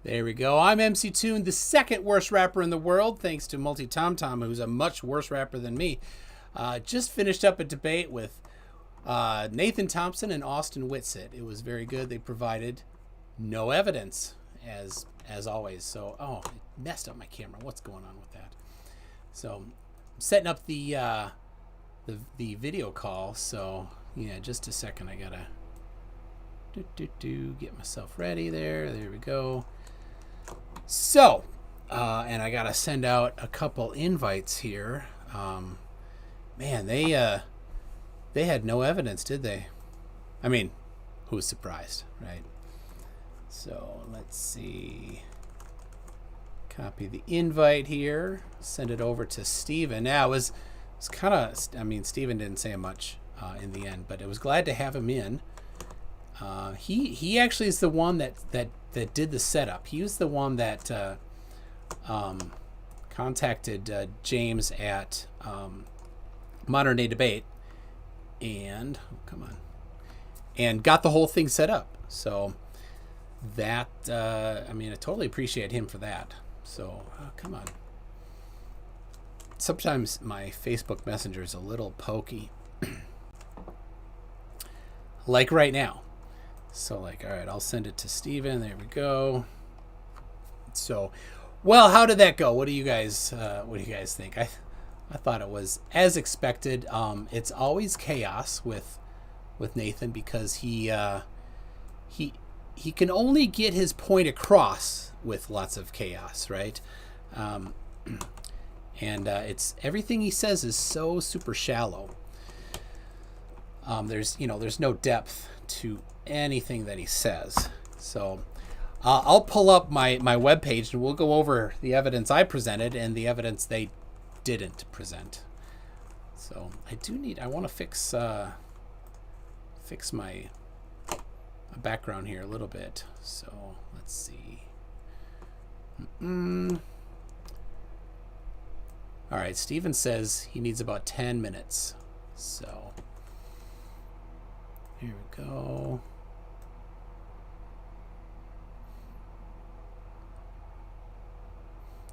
There we go. I'm MC Toon, the second worst rapper in the world, thanks to Multi-Tom-Tom, who's a much worse rapper than me. Just finished up a debate with Nathan Thompson and Austin Whitsitt. It was very good. They provided no evidence, as always. So, it messed up my camera. What's going on with that? So, I'm setting up the video call. So, yeah, just a second. I gotta get myself ready there. There we go. So, and I gotta send out a couple invites here. Man, they had no evidence, did they? I mean, who's surprised, right? So let's see. Copy the invite here. Send it over to Steven. Now, it was kind of, I mean, Steven didn't say much in the end, but it was glad to have him in. He actually is the one that did the setup. He was the one that contacted James at Modern Day Debate and got the whole thing set up. So that I mean, I totally appreciate him for that. So come on. Sometimes my Facebook Messenger is a little pokey, like right now. So, all right, I'll send it to Steven. There we go. So, well, how did that go? What do you guys think? I thought it was as expected. It's always chaos with Nathan because he can only get his point across with lots of chaos, right? And it's everything he says is so super shallow. There's no depth to anything that he says. So I'll pull up my webpage and we'll go over the evidence I presented and the evidence they didn't present. So I want to fix my background here a little bit. So let's see. All right, Steven says he needs about 10 minutes. So here we go.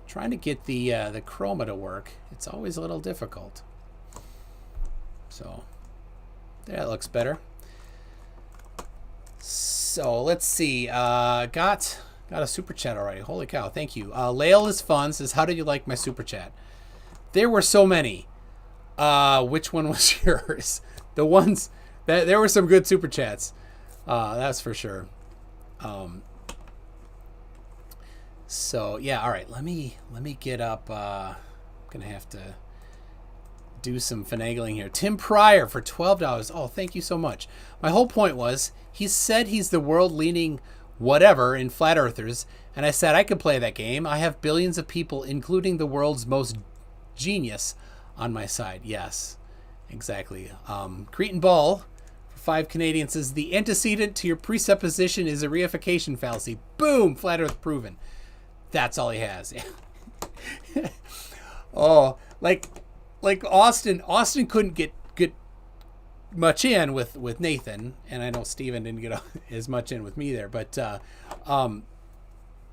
Trying to get the chroma to work. It's always a little difficult. So that looks better. So let's see. Got a super chat already. Holy cow! Thank you. Lael is fun says, "How did you like my super chat?" There were so many. Which one was yours? The ones that there were some good super chats. That's for sure. So yeah, all right. Let me get up. I'm gonna have to do some finagling here. Tim Pryor for $12. Oh, thank you so much. My whole point was he said he's the world-leaning whatever in flat earthers, and I said I could play that game. I have billions of people, including the world's most genius, on my side. Yes, exactly. Cretan Ball for 5 Canadian says the antecedent to your presupposition is a reification fallacy. Boom, flat Earth proven. That's all he has. Oh, like Austin couldn't get much in with Nathan, and I know Steven didn't get as much in with me there, but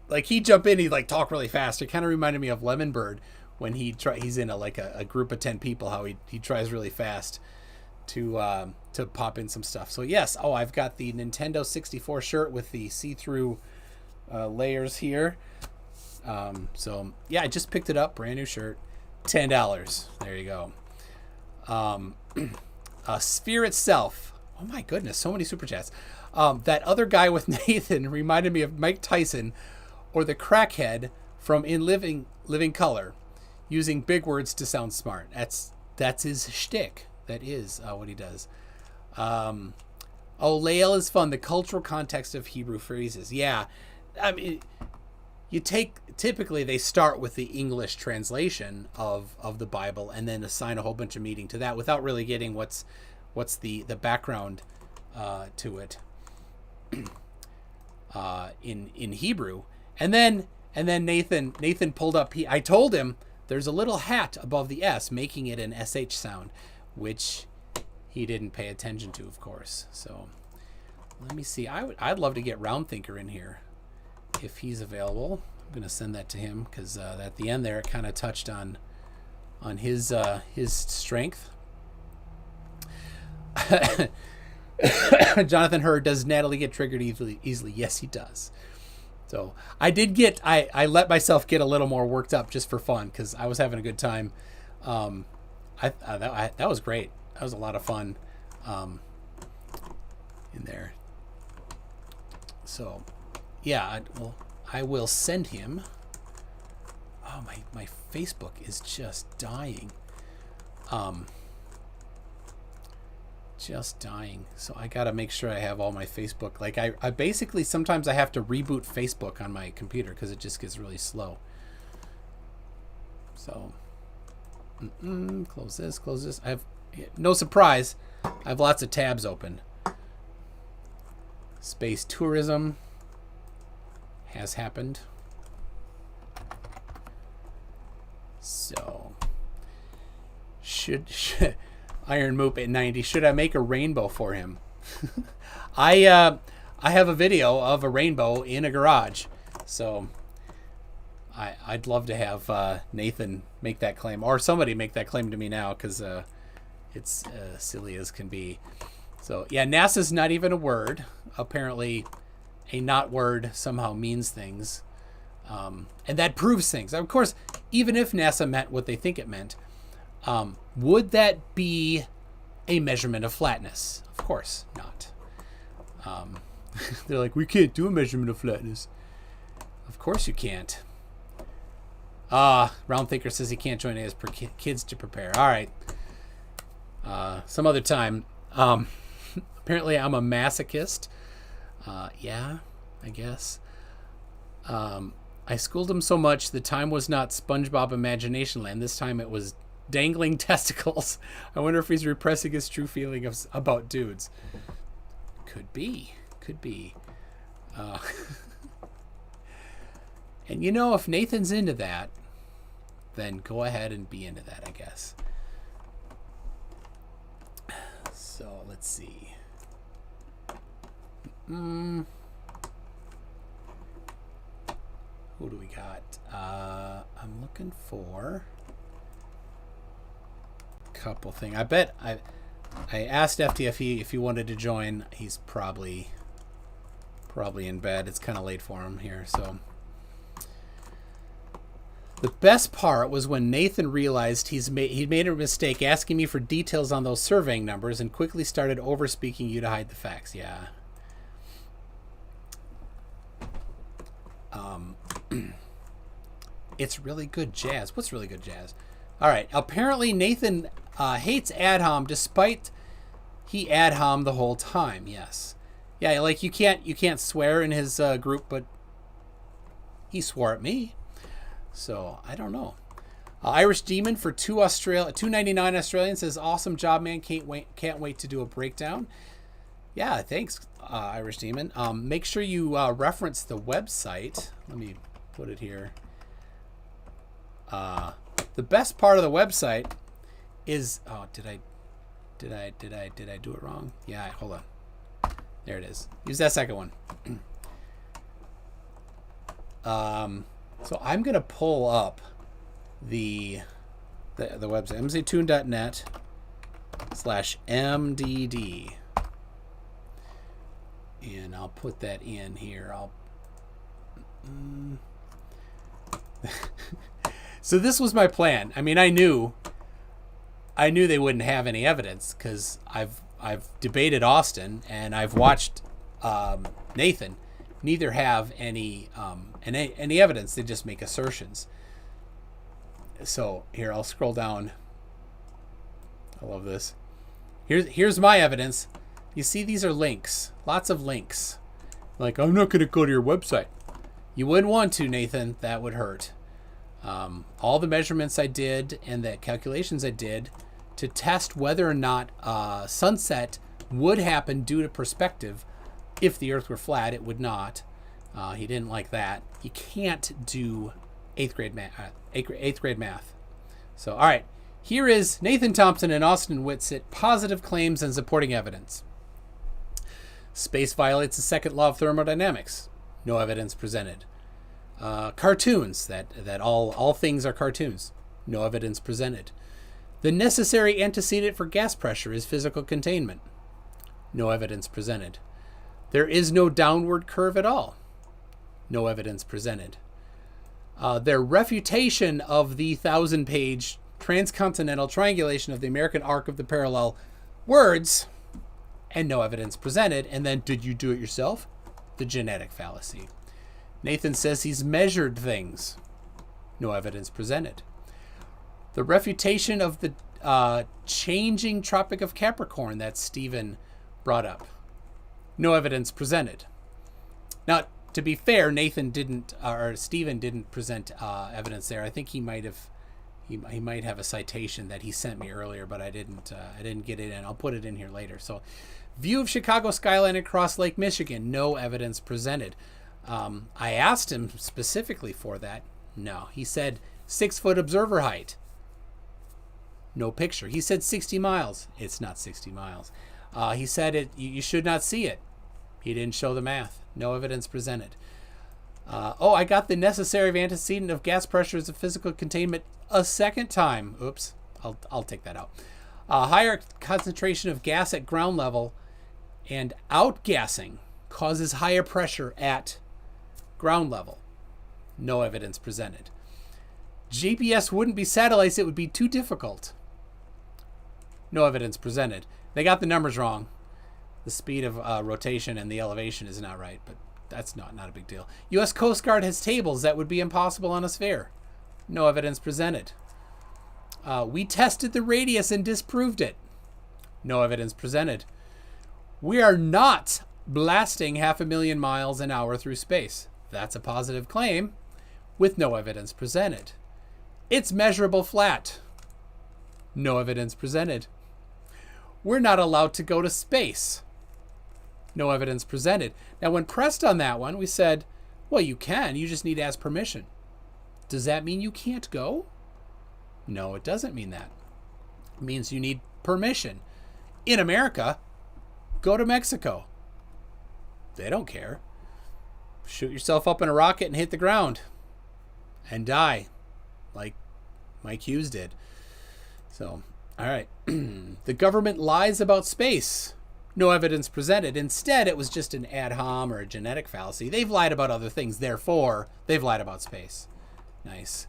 like he jumped in, he like talked really fast. It kind of reminded me of Lemon Bird when he's in a group of 10 people, how he tries really fast to pop in some stuff. So yes, I've got the Nintendo 64 shirt with the see-through layers here. So yeah, I just picked it up, brand new shirt, $10. There you go. Sphere itself. Oh my goodness, so many super chats. That other guy with Nathan reminded me of Mike Tyson or the crackhead from In Living Color, using big words to sound smart. That's his shtick. That is what he does. Lael is fun. The cultural context of Hebrew phrases. Yeah, I mean, typically they start with the English translation of the Bible and then assign a whole bunch of meaning to that without really getting what's the background to it in Hebrew. And then Nathan pulled up. I told him there's a little hat above the S, making it an SH sound, which he didn't pay attention to, of course. So let me see. I'd love to get Round Thinker in here if he's available. I'm going to send that to him because at the end there it kind of touched on his strength. Jonathan Hurd, does Natalie get triggered easily? Yes, he does. So I let myself get a little more worked up just for fun because I was having a good time. That was great. That was a lot of fun in there. So yeah, I will send him. Oh, my Facebook is just dying. Just dying. So I got to make sure I have all my Facebook. Like I basically, sometimes I have to reboot Facebook on my computer because it just gets really slow. So close this. I have, no surprise, I have lots of tabs open. Space tourism has happened. So should Iron Moop at 90, should I make a rainbow for him? I have a video of a rainbow in a garage, so I'd love to have Nathan make that claim, or somebody make that claim to me now, because it's silly as can be. So yeah, NASA's not even a word. Apparently a not word somehow means things, and that proves things. Of course, even if NASA meant what they think it meant, would that be a measurement of flatness? Of course not. They're like, we can't do a measurement of flatness. Of course you can't. Round Thinker says he can't join us for kids to prepare. All right. Some other time. Apparently I'm a masochist. Yeah, I guess. I schooled him so much the time was not SpongeBob Imagination Land. This time it was dangling testicles. I wonder if he's repressing his true feeling about dudes. Could be. And you know, if Nathan's into that, then go ahead and be into that, I guess. So let's see. Who do we got? I'm looking for a couple things. I bet I asked FTFE if he wanted to join. He's probably in bed. It's kind of late for him here. So the best part was when Nathan realized he'd made a mistake asking me for details on those surveying numbers and quickly started over-speaking you to hide the facts. Yeah. It's really good jazz. What's really good jazz? All right. Apparently Nathan hates AdHom despite he AdHom the whole time. Yes. Yeah, like you can't swear in his group, but he swore at me. So I don't know. Irish Demon for $2.99 Australian says, "Awesome job, man! Can't wait to do a breakdown." Yeah, thanks, Irish Demon. Make sure you reference the website. Let me put it here. The best part of the website is did I do it wrong? Yeah, hold on. There it is. Use that second one. So I'm gonna pull up the website mztune.net/mdd, and I'll put that in here. So this was my plan. I mean, I knew they wouldn't have any evidence because I've debated Austin and I've watched Nathan. Neither have any evidence. They just make assertions. So here, I'll scroll down. I love this. Here's my evidence. You see, these are links. Lots of links. Like, I'm not going to go to your website. You wouldn't want to, Nathan. That would hurt. All the measurements I did and the calculations I did to test whether or not sunset would happen due to perspective. If the Earth were flat, it would not. He didn't like that. You can't do eighth grade math. So, all right. Here is Nathan Thompson and Austin Whitsitt, positive claims and supporting evidence. Space violates the second law of thermodynamics. No evidence presented. Cartoons, that all things are cartoons. No evidence presented. The necessary antecedent for gas pressure is physical containment. No evidence presented. There is no downward curve at all. No evidence presented. Their refutation of the 1,000-page transcontinental triangulation of the American arc of the parallel words, and no evidence presented. And then, did you do it yourself? The genetic fallacy. Nathan says he's measured things. No evidence presented. The refutation of the changing Tropic of Capricorn that Stephen brought up. No evidence presented. Now, to be fair, Stephen didn't present evidence there. I think he might have a citation that he sent me earlier, but I didn't get it in. I'll put it in here later. So, view of Chicago skyline across Lake Michigan. No evidence presented. I asked him specifically for that. No, he said 6-foot observer height. No picture. He said 60 miles. It's not 60 miles. He said you should not see it. He didn't show the math. No evidence presented. I got the necessary antecedent of gas pressure as a physical containment a second time. Oops. I'll take that out. Higher concentration of gas at ground level and outgassing causes higher pressure at ground level. No evidence presented. GPS wouldn't be satellites. It would be too difficult. No evidence presented. They got the numbers wrong. The speed of rotation and the elevation is not right, but that's not a big deal. U.S. Coast Guard has tables that would be impossible on a sphere. No evidence presented. We tested the radius and disproved it. No evidence presented. We are not blasting 500,000 miles an hour through space. That's a positive claim with no evidence presented. It's measurable flat. No evidence presented. We're not allowed to go to space. No evidence presented. Now, when pressed on that one, we said, well, you can. You just need to ask permission. Does that mean you can't go? No, it doesn't mean that. It means you need permission. In America, go to Mexico. They don't care. Shoot yourself up in a rocket and hit the ground and die like Mike Hughes did. So, all right. The government lies about space. No evidence presented. Instead, it was just an ad hom or a genetic fallacy. They've lied about other things. Therefore, they've lied about space. Nice.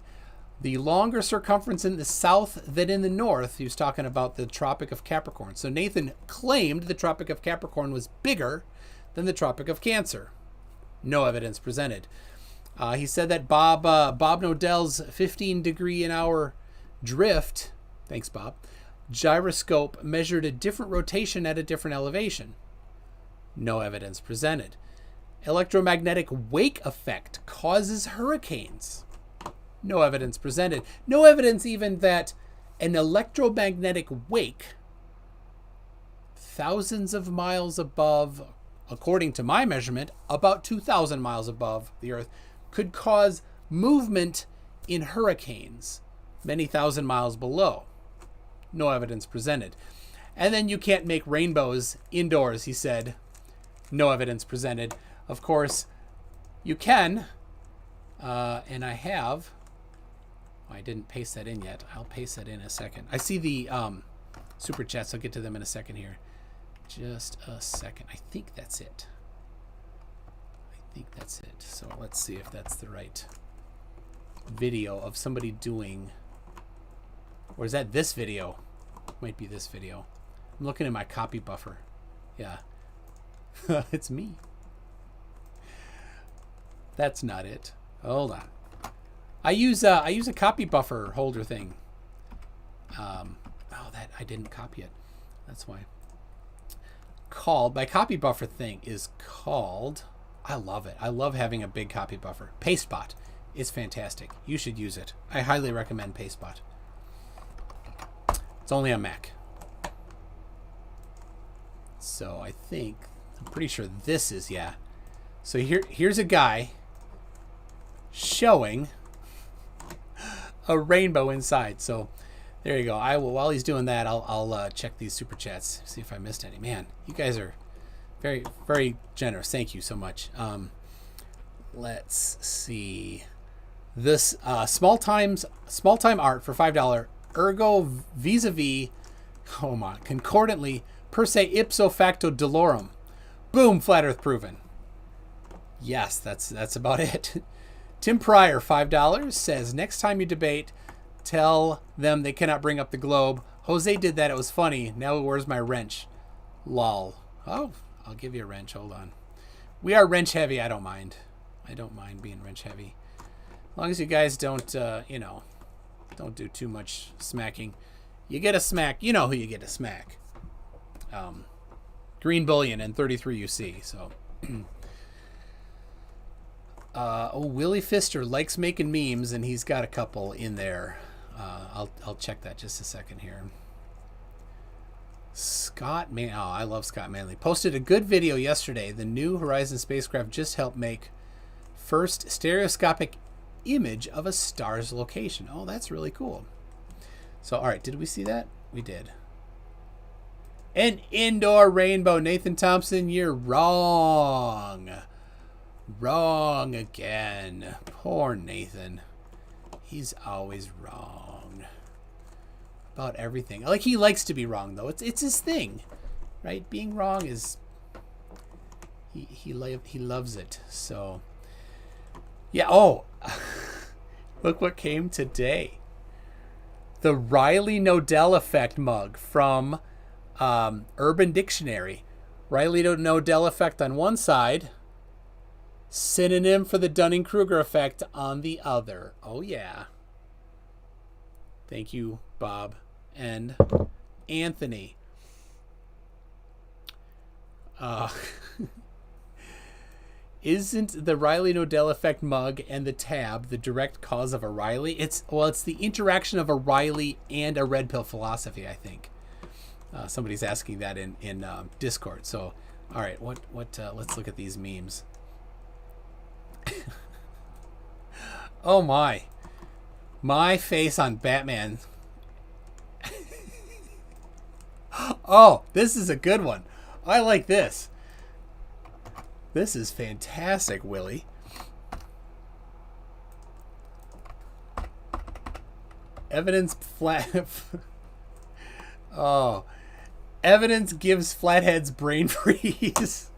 The longer circumference in the south than in the north. He was talking about the Tropic of Capricorn. So Nathan claimed the Tropic of Capricorn was bigger than the Tropic of Cancer. No evidence presented. He said that Bob Nodell's 15-degree-an-hour drift, thanks Bob, gyroscope measured a different rotation at a different elevation. No evidence presented. Electromagnetic wake effect causes hurricanes. No evidence presented. No evidence even that an electromagnetic wake thousands of miles above, according to my measurement, about 2,000 miles above the Earth, could cause movement in hurricanes many thousand miles below. No evidence presented. And then you can't make rainbows indoors, he said. No evidence presented. Of course, you can. And I have. I didn't paste that in yet. I'll paste that in a second. I see the super chats. I'll get to them in a second here. Just a second. I think that's it. So let's see if that's the right video of somebody doing. Or is that this video? Might be this video. I'm looking at my copy buffer. Yeah. It's me. That's not it. Hold on. I use a copy buffer holder thing. That I didn't copy it. That's why. My copy buffer thing is called. I love it. I love having a big copy buffer. Pastebot. It's fantastic. You should use it. I highly recommend Pastebot. It's only on Mac. So I'm pretty sure this is, yeah. So here's a guy showing a rainbow inside. So there you go. I will, while he's doing that, I'll check these super chats, see if I missed any. Man, you guys are very, very generous. Thank you so much. let's see. This small time art for $5. Ergo vis-a-vis, oh my, concordantly per se ipso facto dolorum. Boom, flat earth proven. Yes, that's about it. Tim Pryor, $5, says, next time you debate, tell them they cannot bring up the globe. Jose did that. It was funny. Now where's my wrench? Lol. Oh, I'll give you a wrench. Hold on. We are wrench heavy. I don't mind. I don't mind being wrench heavy. As long as you guys don't, don't do too much smacking. You get a smack. You know who you get a smack. Green Bullion and 33 UC. So, Willie Pfister likes making memes, and he's got a couple in there. I'll check that just a second here. Scott Man, I love Scott Manley. Posted a good video yesterday. The New Horizons spacecraft just helped make first stereoscopic image of a star's location. Oh, that's really cool. So, all right, did we see that? We did. An indoor rainbow. Nathan Thompson, you're wrong. Wrong again. Poor Nathan. He's always wrong about everything. Like, he likes to be wrong, though. It's his thing, right? Being wrong is he loves it. So, yeah. Oh, look what came today. The Riley Nodell effect mug from Urban Dictionary. Riley Nodell effect on one side, synonym for the Dunning-Kruger effect on the other. Oh, yeah. Thank you, Bob and Anthony. Isn't the Riley Nodell effect mug and the tab the direct cause of a Riley? It's the interaction of a Riley and a red pill philosophy, I think. Somebody's asking that in Discord. So, all right, what let's look at these memes. Oh my face on Batman. Oh, this is a good one. I like this. This is fantastic, Willie. Evidence flat. Oh, evidence gives flatheads brain freeze.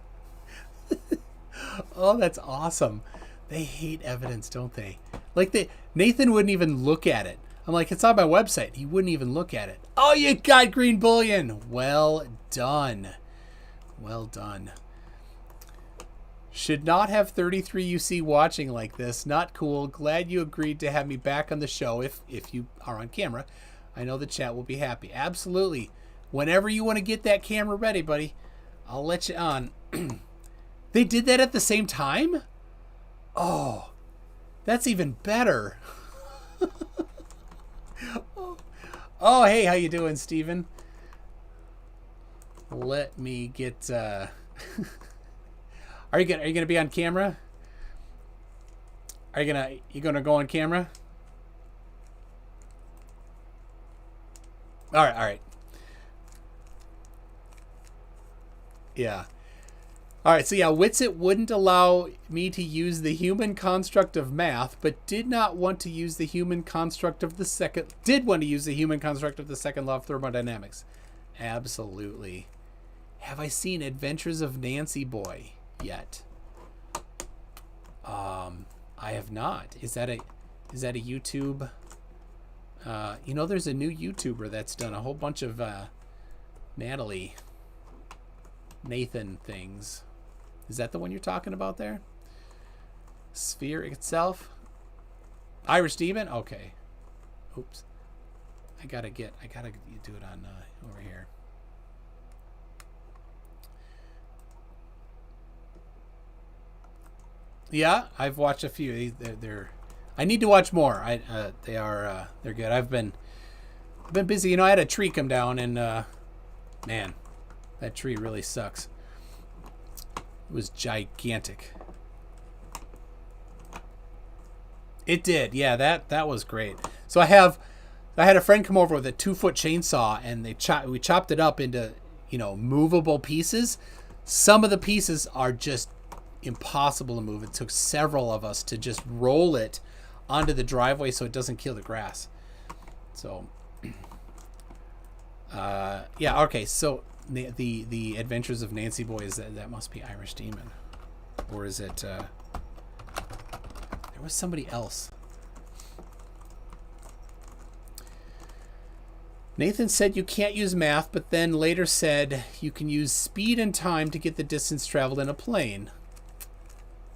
Oh, that's awesome. They hate evidence, don't they? Like, Nathan wouldn't even look at it. I'm like, it's on my website. He wouldn't even look at it. Oh, you got Green Bullion. Well done. Well done. Should not have 33 UC watching like this. Not cool. Glad you agreed to have me back on the show if you are on camera. I know the chat will be happy. Absolutely. Whenever you want to get that camera ready, buddy, I'll let you on. They did that at the same time? Oh, that's even better. Oh, hey, how you doing, Steven? Let me get Are you gonna be on camera? You gonna go on camera? All right. Yeah. All right, so yeah, Whitsitt wouldn't allow me to use the human construct of math, but did want to use the human construct of the second law of thermodynamics. Absolutely. Have I seen Adventures of Nancy Boy yet? I have not. Is that a YouTube? There's a new YouTuber that's done a whole bunch of Nathan things. Is that the one you're talking about there? Sphere itself? Irish Demon? Okay. Oops. I gotta do it on over here. Yeah, I've watched a few. I need to watch more. They're good. I've been busy. I had a tree come down, and man, that tree really sucks. It was gigantic. It did. Yeah, that was great. So I had a friend come over with a 2-foot chainsaw, and we chopped it up into movable pieces. Some of the pieces are just impossible to move. It took several of us to just roll it onto the driveway so it doesn't kill the grass. So, yeah, okay. So the Adventures of Nancy Boys, that must be Irish Demon, or is it? There was somebody else. Nathan said you can't use math, but then later said you can use speed and time to get the distance traveled in a plane.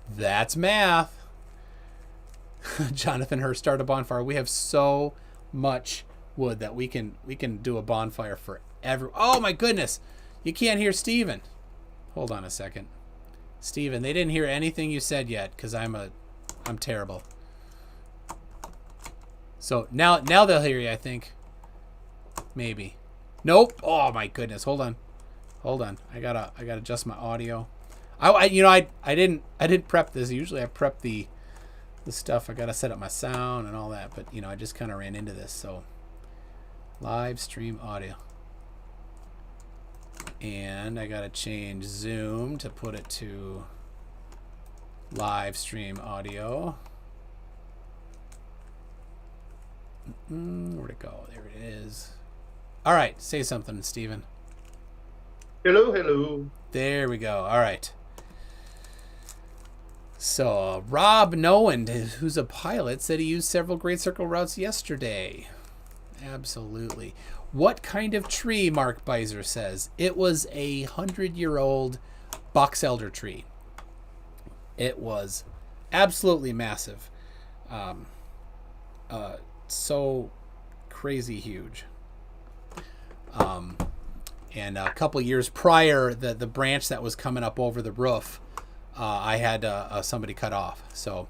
That's math. Jonathan Hurst, start a bonfire. We have so much wood that we can do a bonfire for every. Oh my goodness, you can't hear Steven. Hold on a second, Steven. They didn't hear anything you said yet because I'm terrible. So now they'll hear you, I think. Maybe. Nope. Oh my goodness. Hold on. I gotta adjust my audio. I didn't prep this. Usually I prep the stuff. I gotta set up my sound and all that. But I just kind of ran into this. So live stream audio. And I gotta change Zoom to put it to live stream audio. Where'd it go? There it is. All right, say something, Steven. Hello. There we go. All right. So Rob Nowand, who's a pilot, said he used several Great Circle routes yesterday. Absolutely. What kind of tree? Mark Beiser says it was a 100-year-old box elder tree. It was absolutely massive. So crazy huge. And a couple years prior, the branch that was coming up over the roof, I had somebody cut off. So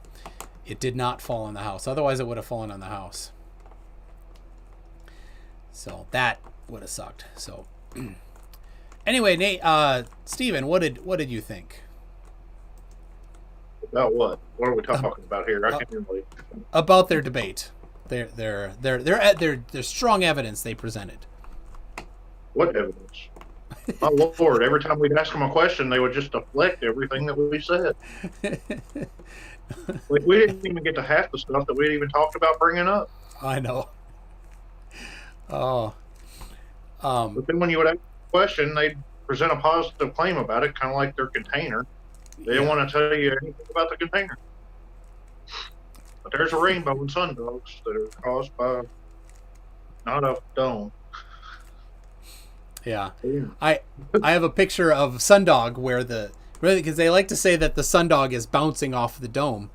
it did not fall on the house. Otherwise, it would have fallen on the house. So that would have sucked. So anyway, Nate, Steven, what did you think? About what? What are we talking about here? I can't really. About their debate. Their strong evidence they presented. What evidence? My Lord, every time we'd ask them a question, they would just deflect everything that we said. We didn't even get to half the stuff that we even talked about bringing up. I know. Oh. But then when you would ask a question, they'd present a positive claim about it, kind of like their container. They didn't want to tell you anything about the container. But there's a rainbow in sundogs that are caused by not a dome. Yeah. I have a picture of Sundog where because they like to say that the Sundog is bouncing off the dome.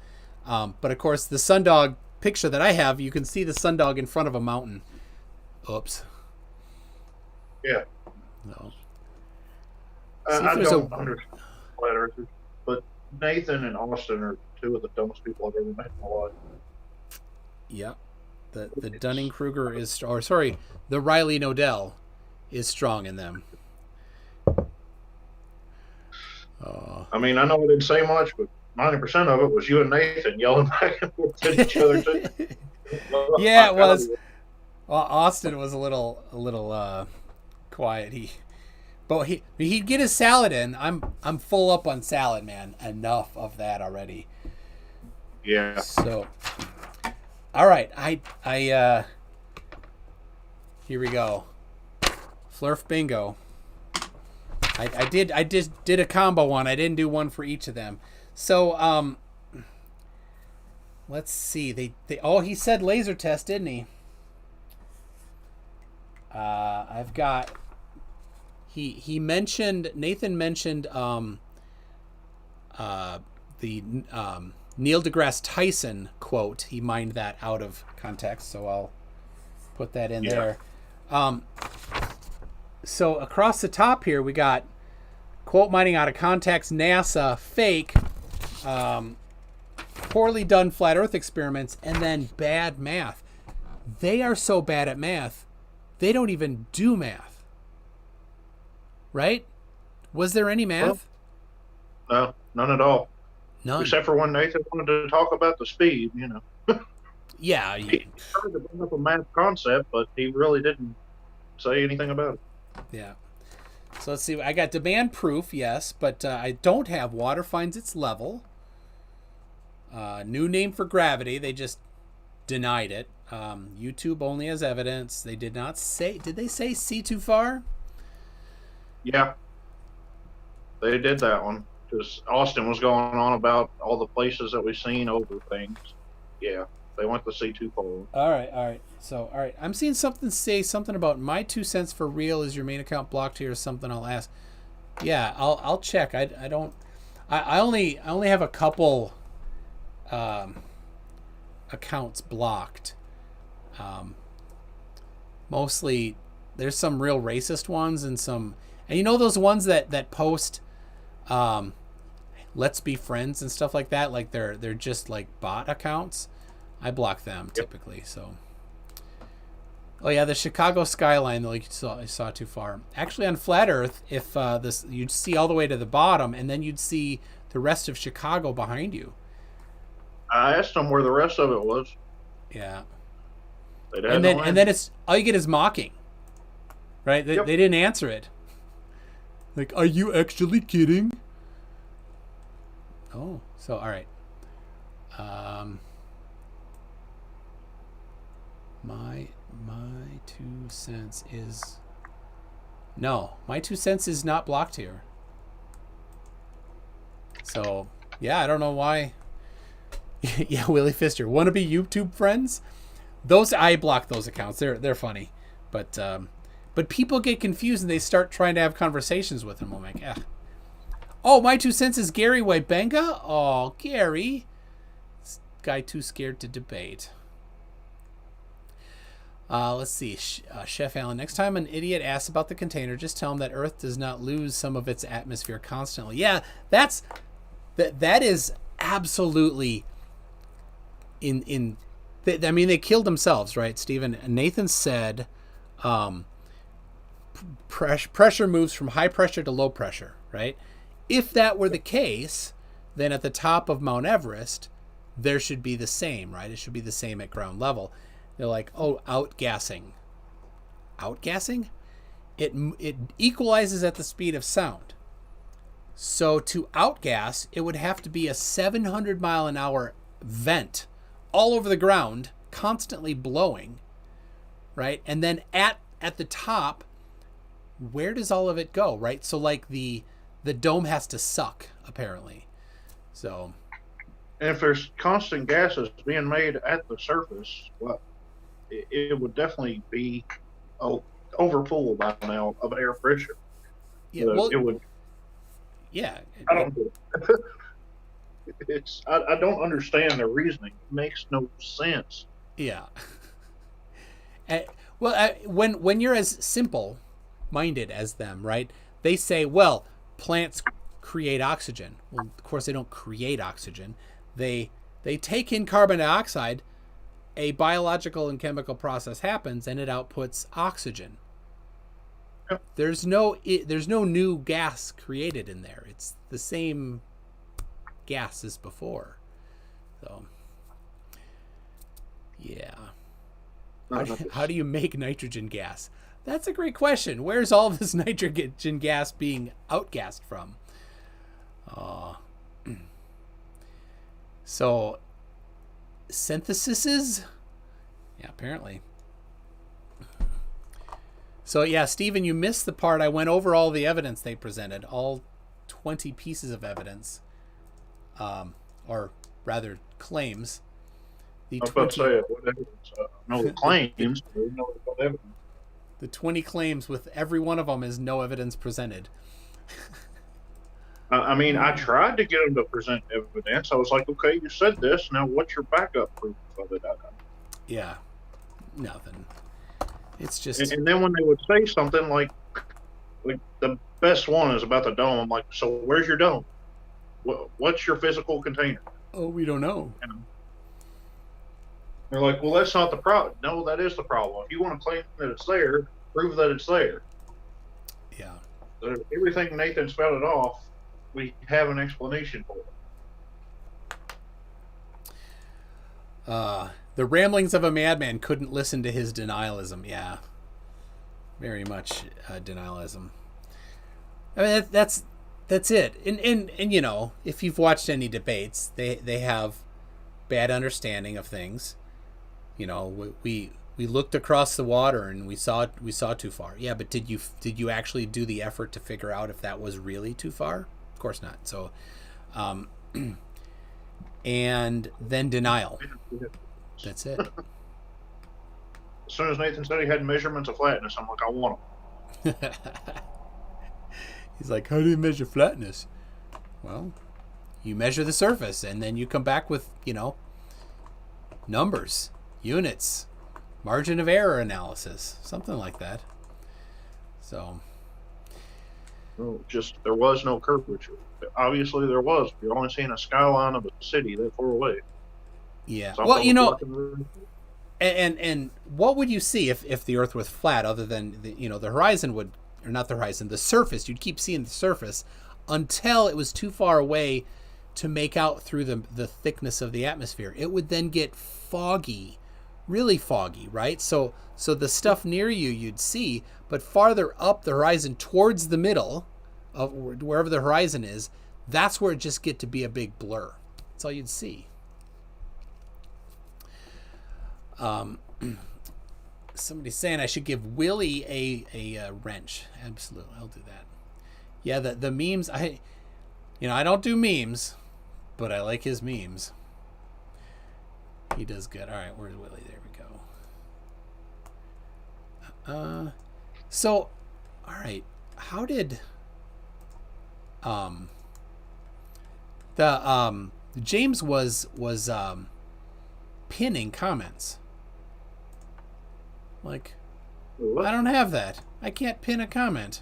But of course the Sundog picture that I have, you can see the Sundog in front of a mountain. Oops. Yeah. No. I don't understand flat earthers, but Nathan and Austin are two of the dumbest people I've ever met in my life. Yeah. The Dunning-Kruger the Riley Nodell is strong in them. I mean, I know I didn't say much, but 90% of it was you and Nathan yelling back and forth at each other too. Yeah, it was. Well, Austin was a little quiet. He'd get his salad in. I'm full up on salad, man. Enough of that already. Yeah. So, all right. I here we go. Flurf bingo. I did a combo one. I didn't do one for each of them. So let's see. He said laser test, didn't he? I've got. Nathan mentioned the Neil deGrasse Tyson quote. He mined that out of context, so I'll put that in there. So across the top here, we got quote mining out of context, NASA, fake, poorly done flat Earth experiments, and then bad math. They are so bad at math, they don't even do math. Right? Was there any math? No, none at all. None. Except for when Nathan wanted to talk about the speed, Yeah. He tried to bring up a math concept, but he really didn't say anything about it. Yeah. So let's see. I got demand proof, yes, but I don't have water finds its level. New name for gravity. They just denied it. YouTube only has evidence. They did not say. Did they say see too far? Yeah, they did that one because Austin was going on about all the places that we've seen over things. Yeah, they went to see too far. All right. So, all right. I'm seeing something say something about my 2 cents for real. Is your main account blocked here or something? I'll ask. Yeah, I'll check. I don't. I only have a couple accounts blocked. Mostly there's some real racist ones and some, and you know those ones that post let's be friends and stuff like that, like they're just like bot accounts. I block them typically. So oh yeah, the Chicago skyline, like you saw too far. Actually on flat earth, if this, you'd see all the way to the bottom and then you'd see the rest of Chicago behind you. I asked them where the rest of it was. Yeah. And then it's all you get is mocking, right? They didn't answer it. Like, are you actually kidding? Oh, so all right. My 2 cents is no. My 2 cents is not blocked here. So yeah, I don't know why. Yeah, Willie Fister. Want to be YouTube friends? Those I block those accounts. They're funny, but people get confused and they start trying to have conversations with them. I'm like, oh, my 2 cents is Gary Wybenga. Oh, Gary, this guy too scared to debate. Let's see, Chef Allen. Next time an idiot asks about the container, just tell him that Earth does not lose some of its atmosphere constantly. Yeah, that is absolutely in. I mean, they killed themselves, right, Stephen? Nathan said pressure moves from high pressure to low pressure, right? If that were the case, then at the top of Mount Everest, there should be the same, right? It should be the same at ground level. They're like, oh, outgassing. Outgassing? It equalizes at the speed of sound. So to outgas, it would have to be a 700 mile an hour vent all over the ground, constantly blowing, right? And then at the top, where does all of it go, right? So like the dome has to suck, apparently. So, and if there's constant gases being made at the surface, well, it would definitely be over full by now of air pressure. Yeah, well, it would. Yeah, I don't. I don't understand the reasoning. It makes no sense. Yeah. When you're as simple minded as them, right? They say, well, plants create oxygen. Well, of course they don't create oxygen. They take in carbon dioxide, a biological and chemical process happens and it outputs oxygen. Yep. There's no new gas created in there. It's the same gas as before. So yeah. How do you make nitrogen gas? That's a great question. Where's all this nitrogen gas being outgassed from? So synthesis? Yeah, apparently. So yeah, Stephen, you missed the part. I went over all the evidence they presented, all 20 pieces of evidence, or rather claims. I was about to say, what evidence? No claims, but no evidence. The 20 claims with every one of them is no evidence presented. I mean, I tried to get them to present evidence. I was like, okay, you said this. Now, what's your backup proof of it? Yeah, nothing. It's just. And then when they would say something like the best one is about the dome, I'm like, so where's your dome? What's your physical container? Oh, we don't know. And they're like, well, that's not the problem. No, that is the problem. If you want to claim that it's there, prove that it's there. Yeah. So everything Nathan spouted off, we have an explanation for it. The ramblings of a madman couldn't listen to his denialism. Yeah. Very much denialism. I mean, that's it. And you know, if you've watched any debates, they have bad understanding of things. You know, we looked across the water and we saw too far. Yeah, but did you actually do the effort to figure out if that was really too far? Of course not. So, and then denial. That's it. As soon as Nathan said he had measurements of flatness, I'm like, I want them. He's like, how do you measure flatness? Well, you measure the surface and then you come back with, you know, numbers, units, margin of error analysis, something like that. So, just there was no curvature. Obviously, there was. You're only seeing a skyline of a city that far away. Yeah. Well, you know, and what would you see if the Earth was flat, other than the horizon would, or not the horizon, the surface? You'd keep seeing the surface until it was too far away to make out through the thickness of the atmosphere. It would then get foggy, really foggy, right? So the stuff near you you'd see, but farther up the horizon towards the middle of wherever the horizon is, that's where it just get to be a big blur. That's all you'd see. Somebody's saying I should give Willie a wrench. Absolutely, I'll do that. Yeah, the memes. I don't do memes, but I like his memes. He does good. All right, where's Willie? There we go. So, all right. How did James was pinning comments? Like, what? I don't have that. I can't pin a comment.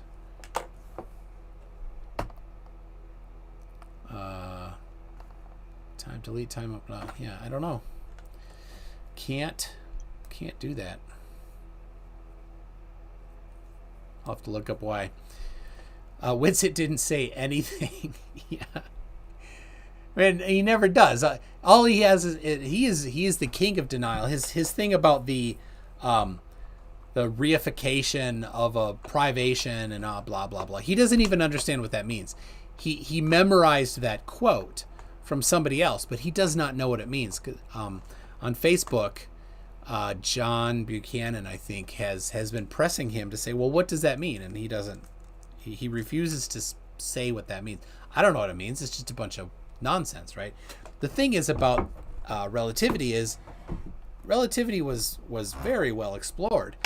Time delete, time up. Yeah, I don't know. Can't do that. I'll have to look up why. Whitsitt didn't say anything. Yeah. Man, he never does. All he has is he is the king of denial. His thing about the reification of a privation and blah blah blah. He doesn't even understand what that means. He memorized that quote from somebody else, but he does not know what it means. On Facebook, John Buchanan, I think, has been pressing him to say, well, what does that mean? And he doesn't. He refuses to say what that means. I don't know what it means. It's just a bunch of nonsense, right? The thing is about relativity was very well explored.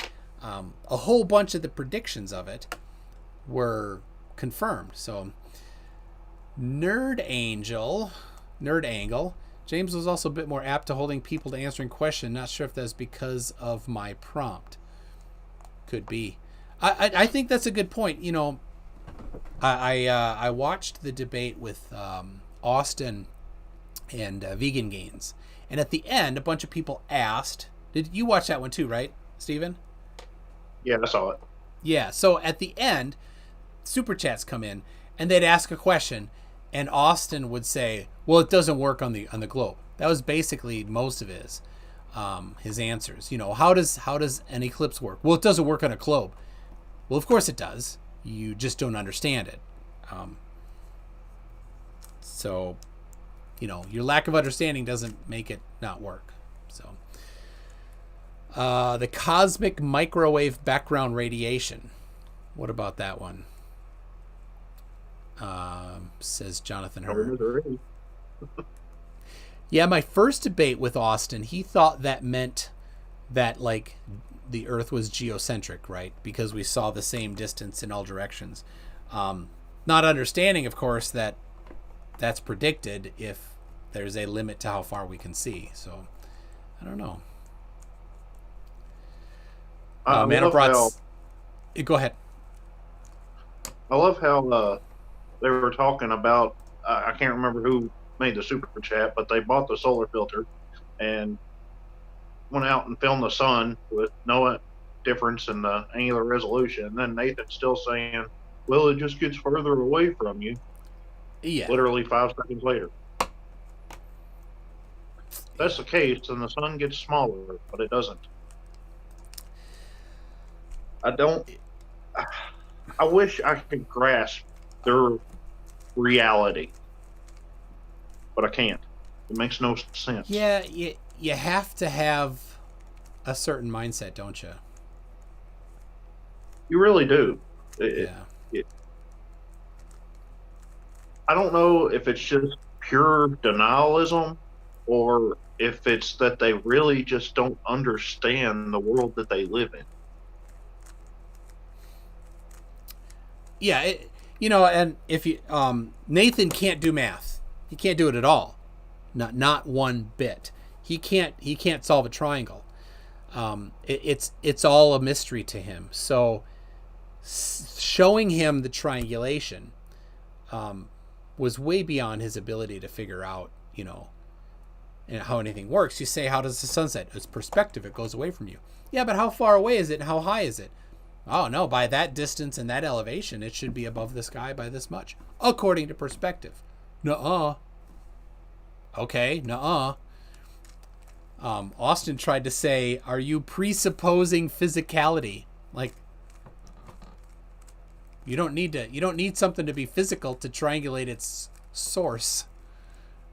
A whole bunch of the predictions of it were confirmed. So Nerd Angle, James was also a bit more apt to holding people to answering questions. Not sure if that's because of my prompt. Could be. I think that's a good point. You know, I watched the debate with Austin and Vegan Gains, and at the end, a bunch of people asked. Did you watch that one too, right, Steven? Yeah, I saw it. Yeah. So at the end, super chats come in, and they'd ask a question, and Austin would say, "Well, it doesn't work on the globe." That was basically most of his answers. You know, how does an eclipse work? Well, it doesn't work on a globe. Well, of course it does. You just don't understand it. So, you know, your lack of understanding doesn't make it not work. So, the cosmic microwave background radiation. What about that one? Says Jonathan Hurd. Yeah, my first debate with Austin, he thought that meant that, like, the Earth was geocentric, right? Because we saw the same distance in all directions. Not understanding, of course, that that's predicted if there's a limit to how far we can see. So, I don't know. Go ahead. I love how they were talking about, I can't remember who made the super chat, but they bought the solar filter and went out and filmed the sun with no difference in the angular resolution. And then Nathan's still saying, well, it just gets further away from you. Yeah. Literally 5 seconds later. That's the case, and the sun gets smaller, but it doesn't. I wish I could grasp their reality. But I can't. It makes no sense. Yeah, you have to have a certain mindset, don't you? You really do. I don't know if it's just pure denialism or if it's that they really just don't understand the world that they live in. Yeah, and if you Nathan can't do math. He can't do it at all. Not one bit. He can't solve a triangle. It's all a mystery to him. So showing him the triangulation was way beyond his ability to figure out, and how anything works. You say, how does the sun set? It's perspective. It goes away from you. Yeah, but how far away is it and how high is it? Oh, no, by that distance and that elevation, it should be above the sky by this much, according to perspective. Nuh-uh. Okay, nuh-uh. Austin tried to say, are you presupposing physicality? Like, you don't need something to be physical to triangulate its source,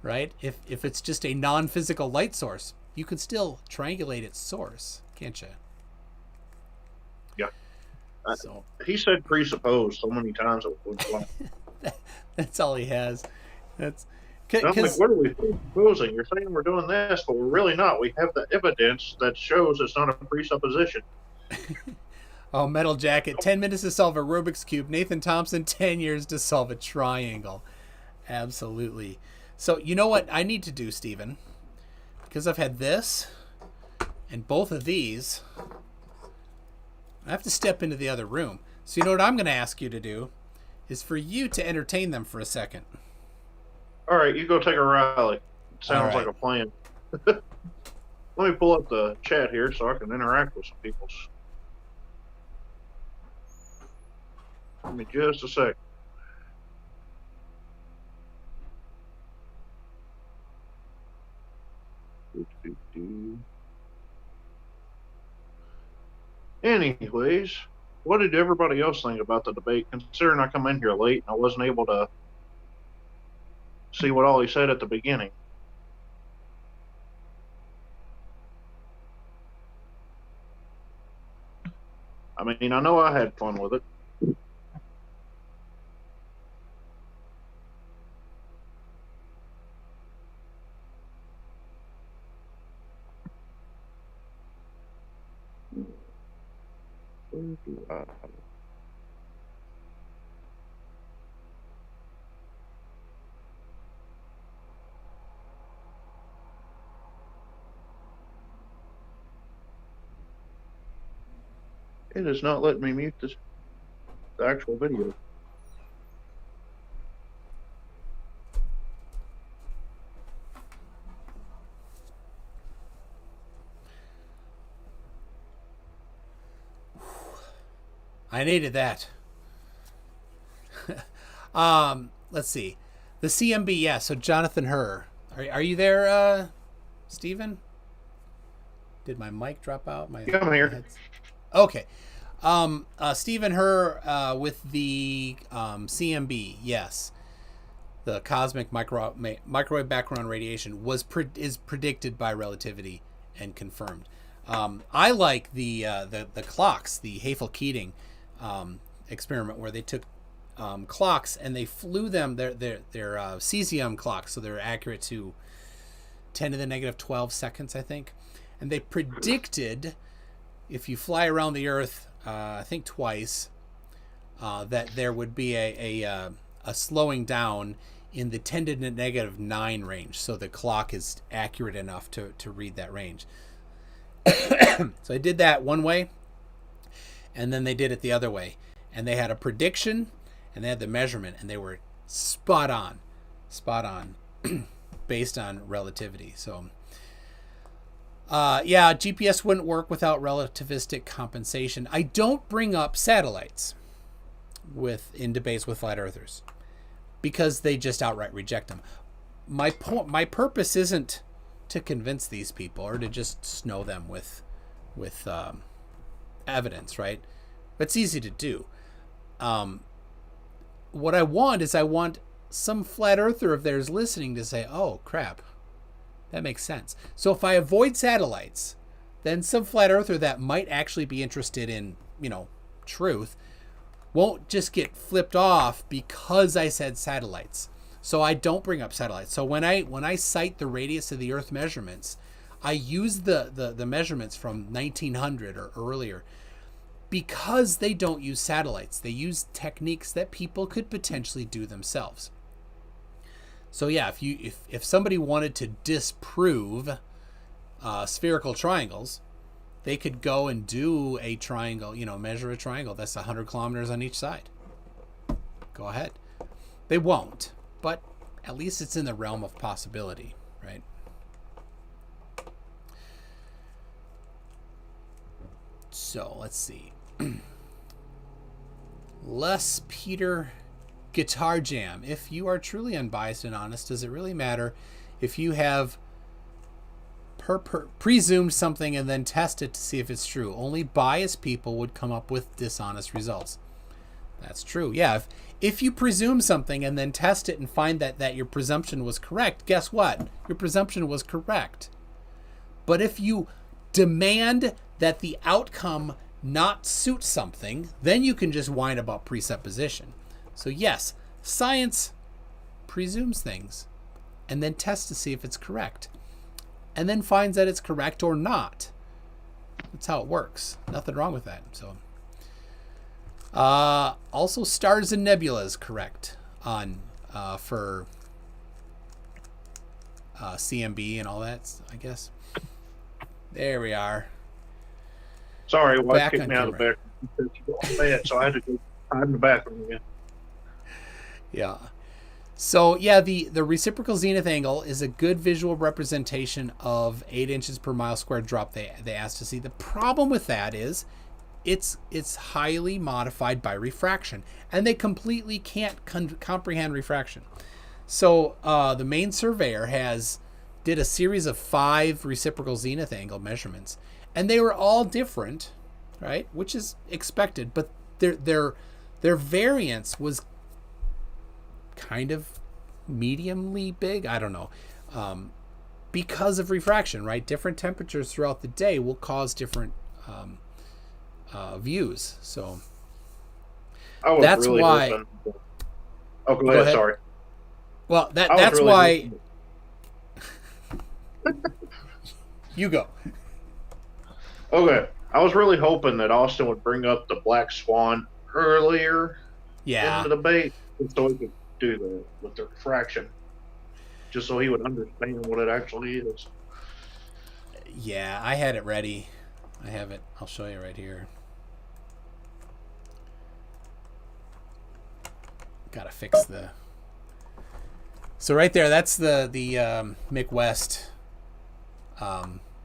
right? If it's just a non-physical light source, you can still triangulate its source, can't you? Yeah. So he said presuppose so many times. That's all he has. That's I'm like, what are we presupposing? You're saying we're doing this, but we're really not. We have the evidence that shows it's not a presupposition. Oh, Metal Jacket, 10 minutes to solve a Rubik's Cube. Nathan Thompson, 10 years to solve a triangle. Absolutely. So, you know what I need to do, Stephen? Because I've had this and both of these, I have to step into the other room. So, you know what I'm going to ask you to do is for you to entertain them for a second. All right, you go take a rally. Sounds like a plan. Let me pull up the chat here so I can interact with some people. Give me just a sec. Anyways, what did everybody else think about the debate? Considering I come in here late and I wasn't able to see what all he said at the beginning. I mean, I know I had fun with it. Where do I have it? It is not letting me mute the actual video. I needed that. Let's see. The CMB, yeah, so Jonathan Herr. Are you there, Stephen? Did my mic drop out? I'm here. Okay. Stephen Herr with the CMB, yes. The cosmic microwave background radiation is predicted by relativity and confirmed. I like the clocks, the Haefel-Keating experiment where they took clocks and they flew them. They're cesium clocks, so they're accurate to 10 to the negative 12 seconds, I think. And they predicted if you fly around the Earth, I think twice, that there would be a slowing down in the 10 to the negative 9 range. So the clock is accurate enough to read that range. So I did that one way, and then they did it the other way. And they had a prediction, and they had the measurement, and they were spot on based on relativity. So, yeah, GPS wouldn't work without relativistic compensation. I don't bring up satellites in debates with flat earthers because they just outright reject them. My purpose isn't to convince these people or to just snow them with evidence, right? It's easy to do. what I want is I want some flat earther of theirs listening to say, oh, crap, that makes sense. So if I avoid satellites, then some flat earther that might actually be interested in, truth won't just get flipped off because I said satellites. So I don't bring up satellites. So when I cite the radius of the Earth measurements, I use the measurements from 1900 or earlier because they don't use satellites. They use techniques that people could potentially do themselves. So yeah, if somebody wanted to disprove spherical triangles, they could go and do a triangle, measure a triangle that's 100 kilometers on each side. Go ahead. They won't, but at least it's in the realm of possibility, right? So let's see. Les Peter Guitar Jam. If you are truly unbiased and honest, does it really matter if you have presumed something and then test it to see if it's true? Only biased people would come up with dishonest results. That's true. Yeah, if you presume something and then test it and find that your presumption was correct, guess what? Your presumption was correct. But if you demand that the outcome not suit something, then you can just whine about presupposition. So yes, science presumes things and then tests to see if it's correct, and then finds that it's correct or not. That's how it works. Nothing wrong with that. So also stars and nebulas correct on for CMB and all that, I guess. There we are. Sorry, wife kicked me out of the bathroom, so I had to go hide in the bathroom again. Yeah. So yeah, the reciprocal zenith angle is a good visual representation of 8 inches per mile squared drop they asked to see. The problem with that is it's highly modified by refraction, and they completely can't comprehend refraction. So the main surveyor did a series of 5 reciprocal zenith angle measurements, and they were all different, right? Which is expected, but their variance was kind of mediumly big. I don't know. Because of refraction, right? Different temperatures throughout the day will cause different views. So that's really why. Oh, go ahead. Sorry. Well, that's really why. You go. Okay. I was really hoping that Austin would bring up the black swan earlier in the debate, so he could do that with the refraction, just so he would understand what it actually is. Yeah, I had it ready. I have it. I'll show you right here. Gotta fix the. So right there, that's the Mick West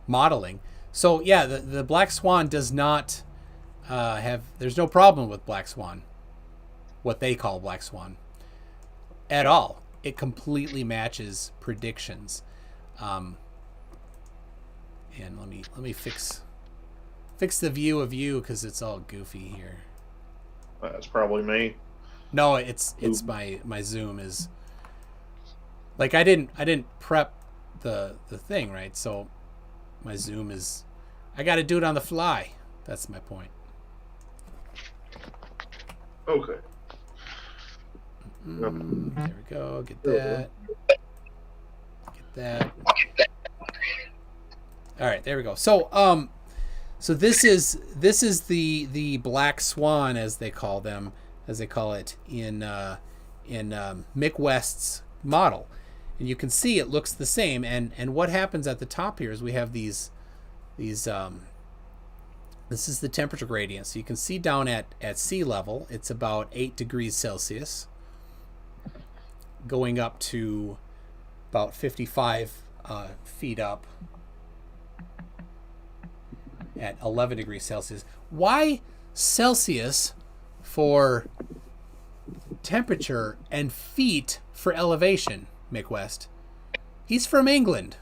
modeling. So yeah, the black swan does not have. There's no problem with black swan, what they call black swan, at all. It completely matches predictions. And let me fix the view of you because it's all goofy here. That's probably me. No, it's my Zoom is like I didn't prep the thing, right? So my Zoom is, I got to do it on the fly. That's my point. Okay. There we go. Get that. Get that. All right, there we go. So so this is the black swan, as they call it in Mick West's model. And you can see it looks the same. And what happens at the top here is we have these this is the temperature gradient. So you can see down at sea level, it's about 8 degrees Celsius, going up to about 55 feet up at 11 degrees Celsius. Why Celsius for temperature and feet for elevation, Mick West? He's from England.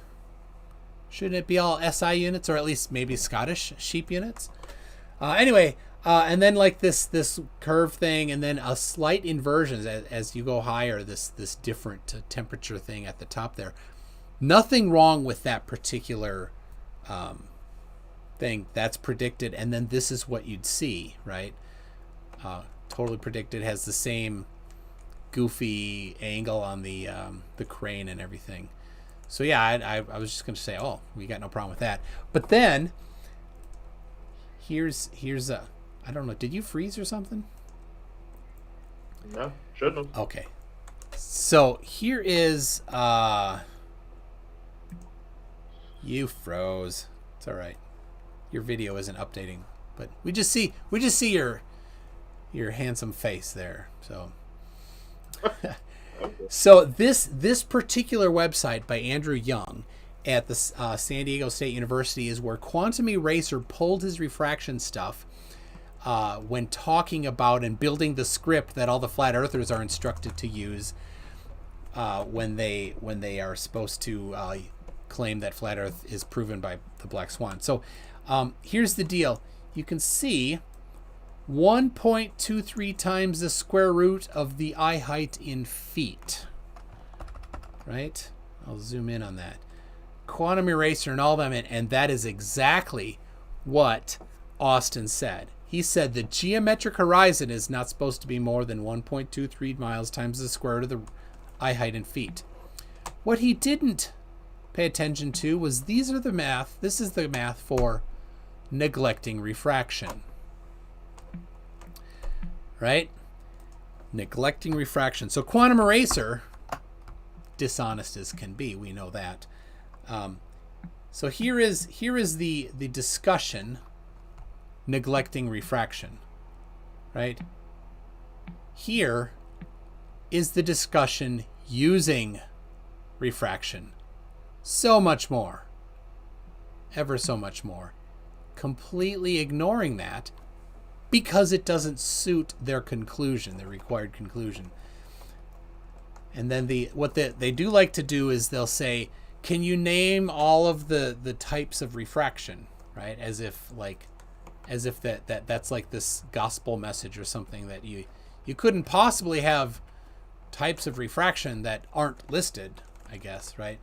Shouldn't it be all SI units, or at least maybe Scottish sheep units? Anyway, And then like this curve thing, and then a slight inversion as you go higher. This different temperature thing at the top there. Nothing wrong with that particular thing. That's predicted, and then this is what you'd see, right? Totally predicted. Has the same goofy angle on the crane and everything. So yeah, I was just going to say, oh, we got no problem with that. But then here's a, I don't know, did you freeze or something? No, shouldn't have. Okay. So here is you froze. It's all right. Your video isn't updating, but we just see your handsome face there. So so this particular website by Andrew Young at the San Diego State University is where Quantum Eraser pulled his refraction stuff when talking about and building the script that all the flat earthers are instructed to use when they are supposed to claim that flat earth is proven by the black swan. So here's the deal. You can see 1.23 times the square root of the eye height in feet. Right? I'll zoom in on that. Quantum Eraser and all them, and that is exactly what Austin said. He said the geometric horizon is not supposed to be more than 1.23 miles times the square root of the eye height in feet. What he didn't pay attention to was this is the math for neglecting refraction. Right? Neglecting refraction. So Quantum Eraser, dishonest as can be, we know that. So here is the discussion neglecting refraction. Right? Here is the discussion using refraction. So much more. Ever so much more. Completely ignoring that because it doesn't suit their conclusion, their required conclusion. And then what they do like to do is they'll say, can you name all of the types of refraction, right? As if that's like this gospel message or something, that you couldn't possibly have types of refraction that aren't listed, I guess, right?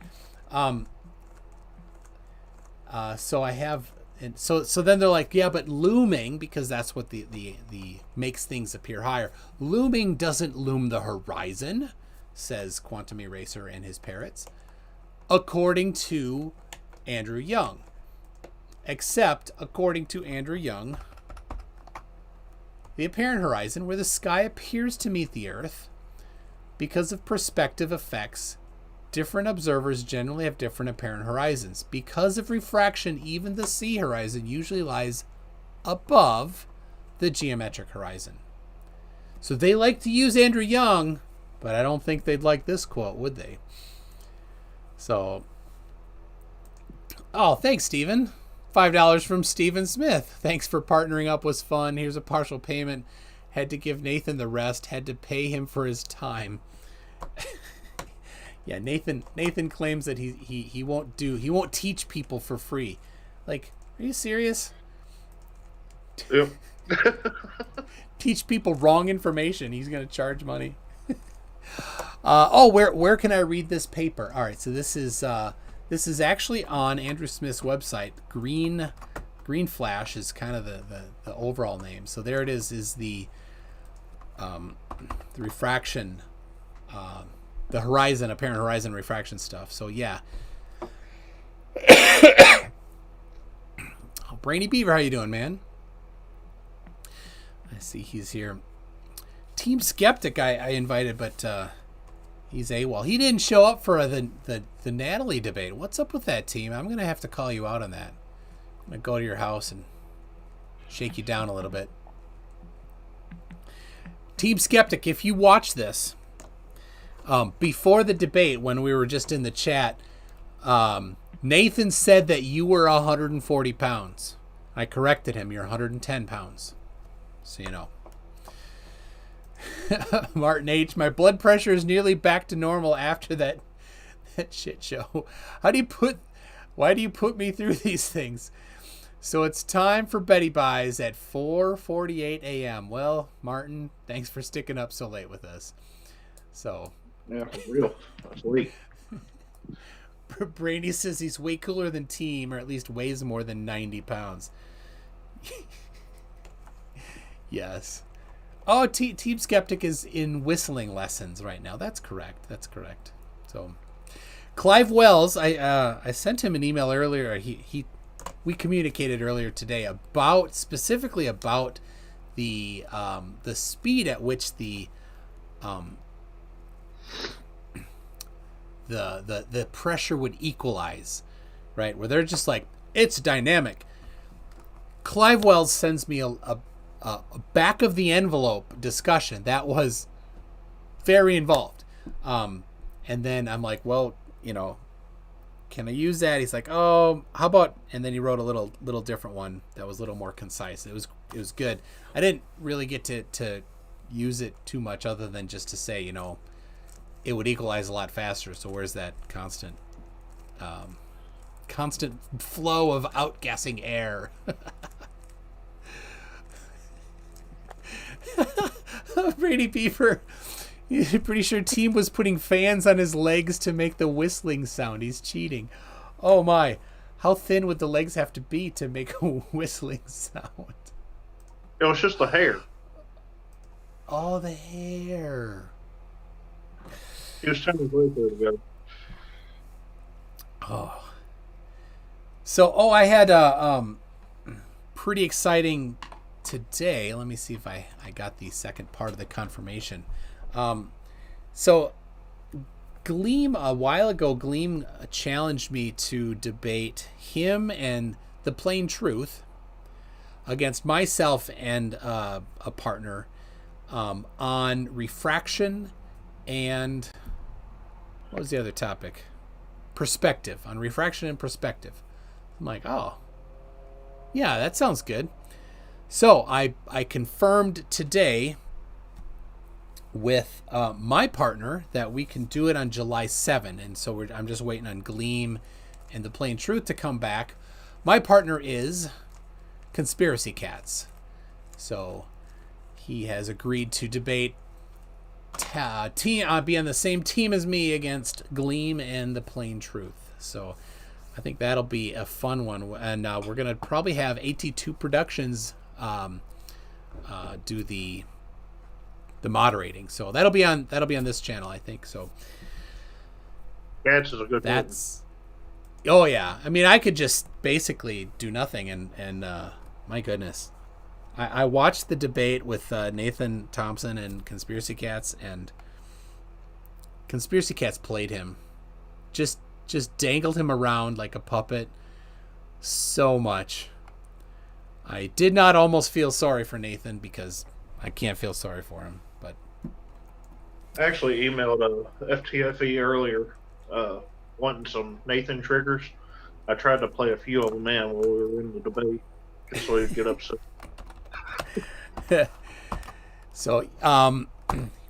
So I have, and so then they're like, yeah, but looming, because that's what the makes things appear higher. Looming doesn't loom the horizon, says Quantum Eraser and his parrots, according to Andrew Young. Except, according to Andrew Young, the apparent horizon, where the sky appears to meet the Earth, because of perspective effects, different observers generally have different apparent horizons. Because of refraction, even the sea horizon usually lies above the geometric horizon. So they like to use Andrew Young, but I don't think they'd like this quote, would they? So, oh, thanks, Stephen. $5 from Stephen Smith. Thanks for partnering up. Was fun. Here's a partial payment. Had to give Nathan the rest. Had to pay him for his time. Yeah, Nathan claims that he won't teach people for free. Like, are you serious? Yep. Teach people wrong information. He's gonna charge money. Where can I read this paper? All right, so this is actually on Andrew Smith's website. Green Flash is kind of the overall name. So there it is the refraction, the horizon, apparent horizon refraction stuff. So yeah. Oh, Brainy Beaver, how you doing, man? I see he's here. Team Skeptic I invited, but he's AWOL. He didn't show up for the Natalie debate. What's up with that, team? I'm going to have to call you out on that. I'm going to go to your house and shake you down a little bit. Team Skeptic, if you watch this, before the debate, when we were just in the chat, Nathan said that you were 140 pounds. I corrected him. You're 110 pounds. So you know. Martin H., my blood pressure is nearly back to normal after that shit show. Why do you put me through these things? So it's time for Betty Buys at 4:48 a.m. Well, Martin, thanks for sticking up so late with us. So yeah, for real, that's late. Brady says he's way cooler than Team, or at least weighs more than 90 pounds. Yes. Oh, Team Skeptic is in whistling lessons right now. That's correct. So, Clive Wells, I sent him an email earlier. We communicated earlier today specifically about the speed at which the pressure would equalize, right? Where they're just like, it's dynamic. Clive Wells sends me a back of the envelope discussion that was very involved. And then I'm like, well, can I use that? He's like, oh, how about, and then he wrote a little different one that was a little more concise. It was good. I didn't really get to use it too much other than just to say, it would equalize a lot faster. So where's that constant flow of outgassing air? Brady Beaver, you're pretty sure Team was putting fans on his legs to make the whistling sound. He's cheating. Oh my, how thin would the legs have to be to make a whistling sound? It was just the hair. Oh, the hair. He was trying to break it together. Oh. So, I had a pretty exciting today. Let me see if I got the second part of the confirmation. So Gleam, a while ago, Gleam challenged me to debate him and the Plain Truth against myself and a partner on refraction and what was the other topic? Perspective. On refraction and perspective. I'm like, oh, yeah, that sounds good. So I confirmed today with my partner that we can do it on July 7. And so I'm just waiting on Gleam and the Plain Truth to come back. My partner is Conspiracy Cats. So he has agreed to debate, be on the same team as me against Gleam and the Plain Truth. So I think that'll be a fun one. And we're going to probably have AT2 Productions do the moderating, so that'll be on this channel, I think. So Cats is a good. Oh yeah, I mean, I could just basically do nothing, and my goodness, I watched the debate with Nathan Thompson and Conspiracy Cats, and Conspiracy Cats played him, just dangled him around like a puppet so much. I did not almost feel sorry for Nathan because I can't feel sorry for him. But I actually emailed FTFE earlier wanting some Nathan triggers. I tried to play a few of them in while we were in the debate just so he'd get upset. So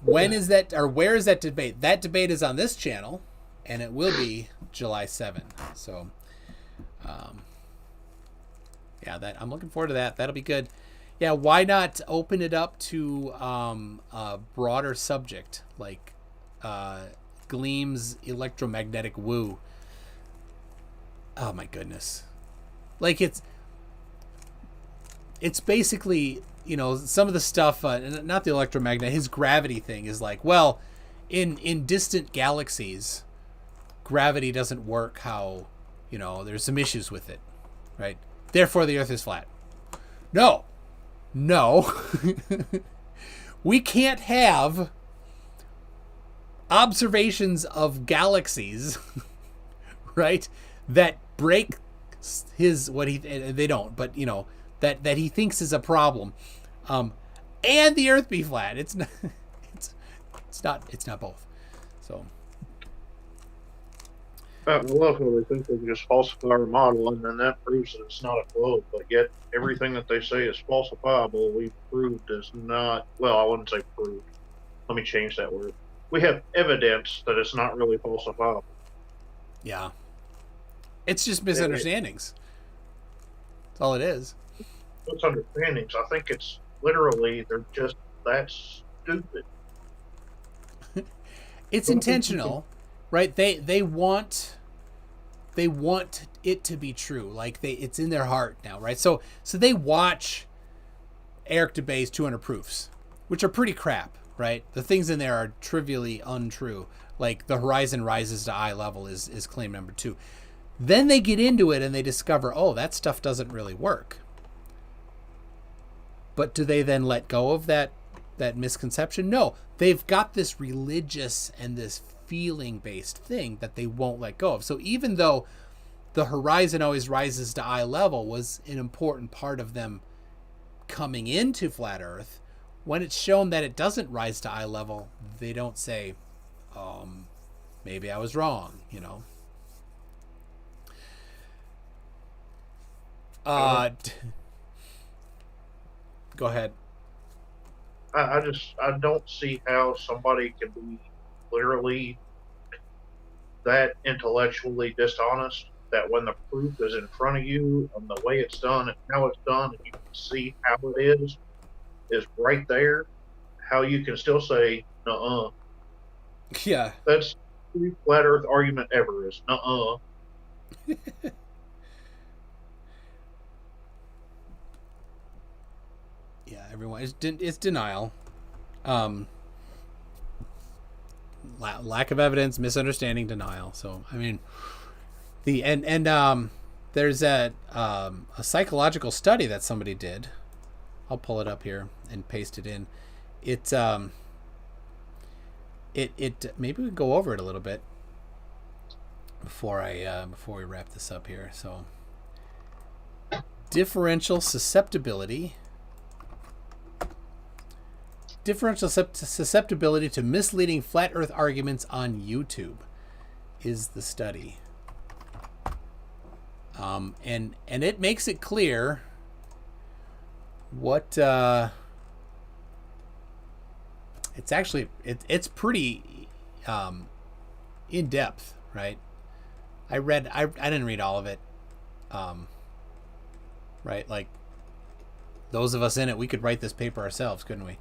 when is that, or where is that debate? That debate is on this channel, and it will be July 7. So yeah, that I'm looking forward to that. That'll be good. Yeah, why not open it up to a broader subject like Gleam's electromagnetic woo? Oh my goodness. Like it's basically, some of the stuff, not the electromagnet, his gravity thing is like, well, in distant galaxies, gravity doesn't work how, there's some issues with it, right? Therefore, the Earth is flat. No. We can't have observations of galaxies, right, that break they don't, but, that he thinks is a problem, and the Earth be flat. It's not. It's not both. So. I love how they think they can just falsify our model, and then that proves that it's not a globe. But yet, everything that they say is falsifiable, we proved is not. Well, I wouldn't say proved. Let me change that word. We have evidence that it's not really falsifiable. Yeah. It's just misunderstandings. That's all it is. Misunderstandings. I think it's literally they're just that stupid. It's intentional, right? They want it to be true. Like it's in their heart now, right? So they watch Eric Dubé's 200 proofs, which are pretty crap, right? The things in there are trivially untrue. Like the horizon rises to eye level is claim number 2. Then they get into it and they discover, oh, that stuff doesn't really work. But do they then let go of that misconception? No. They've got this religious and this feeling-based thing that they won't let go of. So even though the horizon always rises to eye level was an important part of them coming into Flat Earth, when it's shown that it doesn't rise to eye level, they don't say, maybe I was wrong, you know. Go ahead. I don't see how somebody can be literally that intellectually dishonest that when the proof is in front of you and the way it's done and how it's done and you can see how it is right there, how you can still say, nuh-uh. Yeah. That's the flat earth argument ever is, nuh-uh. Yeah, everyone, it's denial. Lack of evidence, misunderstanding, denial. So, I mean, there's a psychological study that somebody did. I'll pull it up here and paste it in. It maybe we can go over it a little bit before we wrap this up here. So, differential susceptibility to misleading flat earth arguments on YouTube is the study. And it makes it clear what it's actually it's pretty in depth, right? I didn't read all of it. Right? Like those of us in it, we could write this paper ourselves, couldn't we?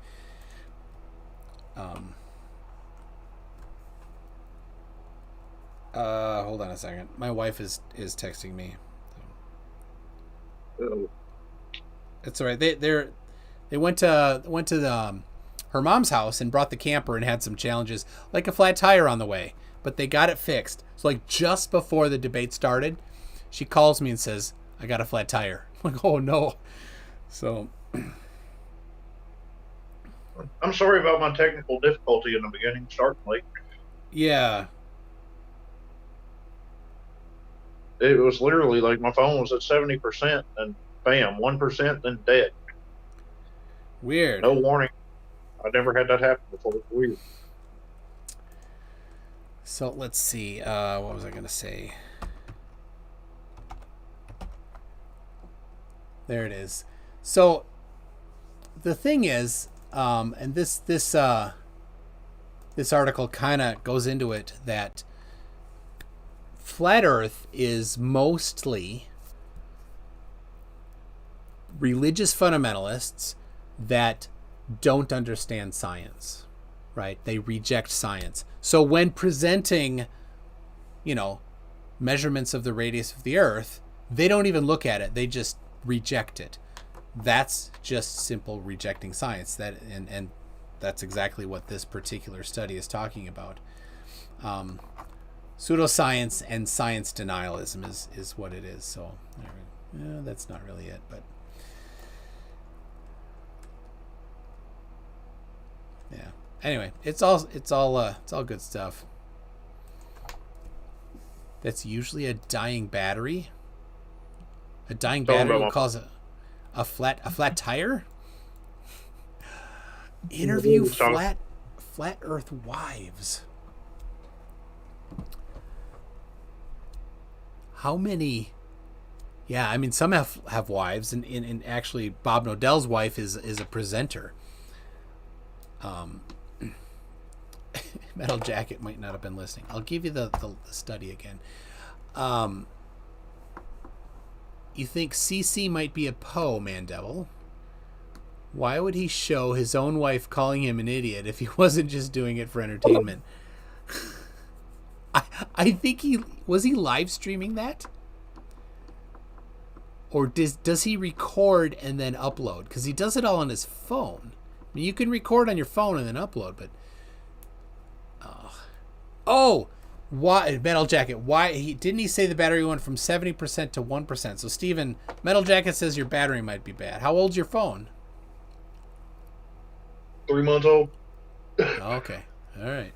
Hold on a second. My wife is texting me. It's all right. They went to her mom's house and brought the camper and had some challenges, like a flat tire on the way, but they got it fixed. So like just before the debate started, she calls me and says, "I got a flat tire." I'm like, "Oh no!" So. I'm sorry about my technical difficulty in the beginning, starting late. Yeah. It was literally like my phone was at 70% and bam, 1%, then dead. Weird. No warning. I never had that happen before. It's weird. So let's see. What was I going to say? There it is. So the thing is, and this article kind of goes into it, that flat Earth is mostly religious fundamentalists that don't understand science, right? They reject science. So when presenting, measurements of the radius of the Earth, they don't even look at it. They just reject it. That's just simple rejecting science. And that's exactly what this particular study is talking about. Pseudoscience and science denialism is what it is. So that's not really it, but yeah. Anyway, it's all good stuff. That's usually a dying battery. A dying battery will cause a flat tire. Interview flat Earth wives. How many? Yeah, I mean, some have wives, and actually Bob Nodell's wife is a presenter. Metal Jacket might not have been listening. I'll give you the study again. You think CC might be a Poe, Mandevil. Why would he show his own wife calling him an idiot if he wasn't just doing it for entertainment? I think he live streaming that? Or does he record and then upload? Because he does it all on his phone. I mean, you can record on your phone and then upload, but... why Metal Jacket? Why didn't he say the battery went from 70% to 1%? So Steven, Metal Jacket says your battery might be bad. How old's your phone? 3 months old. Okay, all right.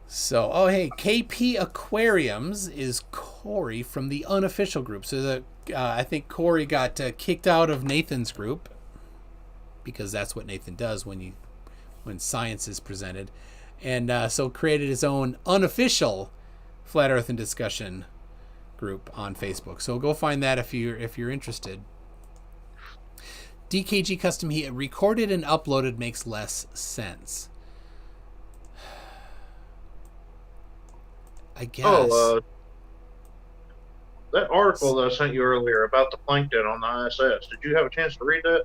So, hey, KP Aquariums is Corey from the unofficial group. So I think Corey got kicked out of Nathan's group because that's what Nathan does when science is presented. And so created his own unofficial Flat Earth and Discussion group on Facebook. So go find that if you're interested. DKG Custom, he recorded and uploaded makes less sense. I guess. That article that I sent you earlier about the Plankton on the ISS, did you have a chance to read that?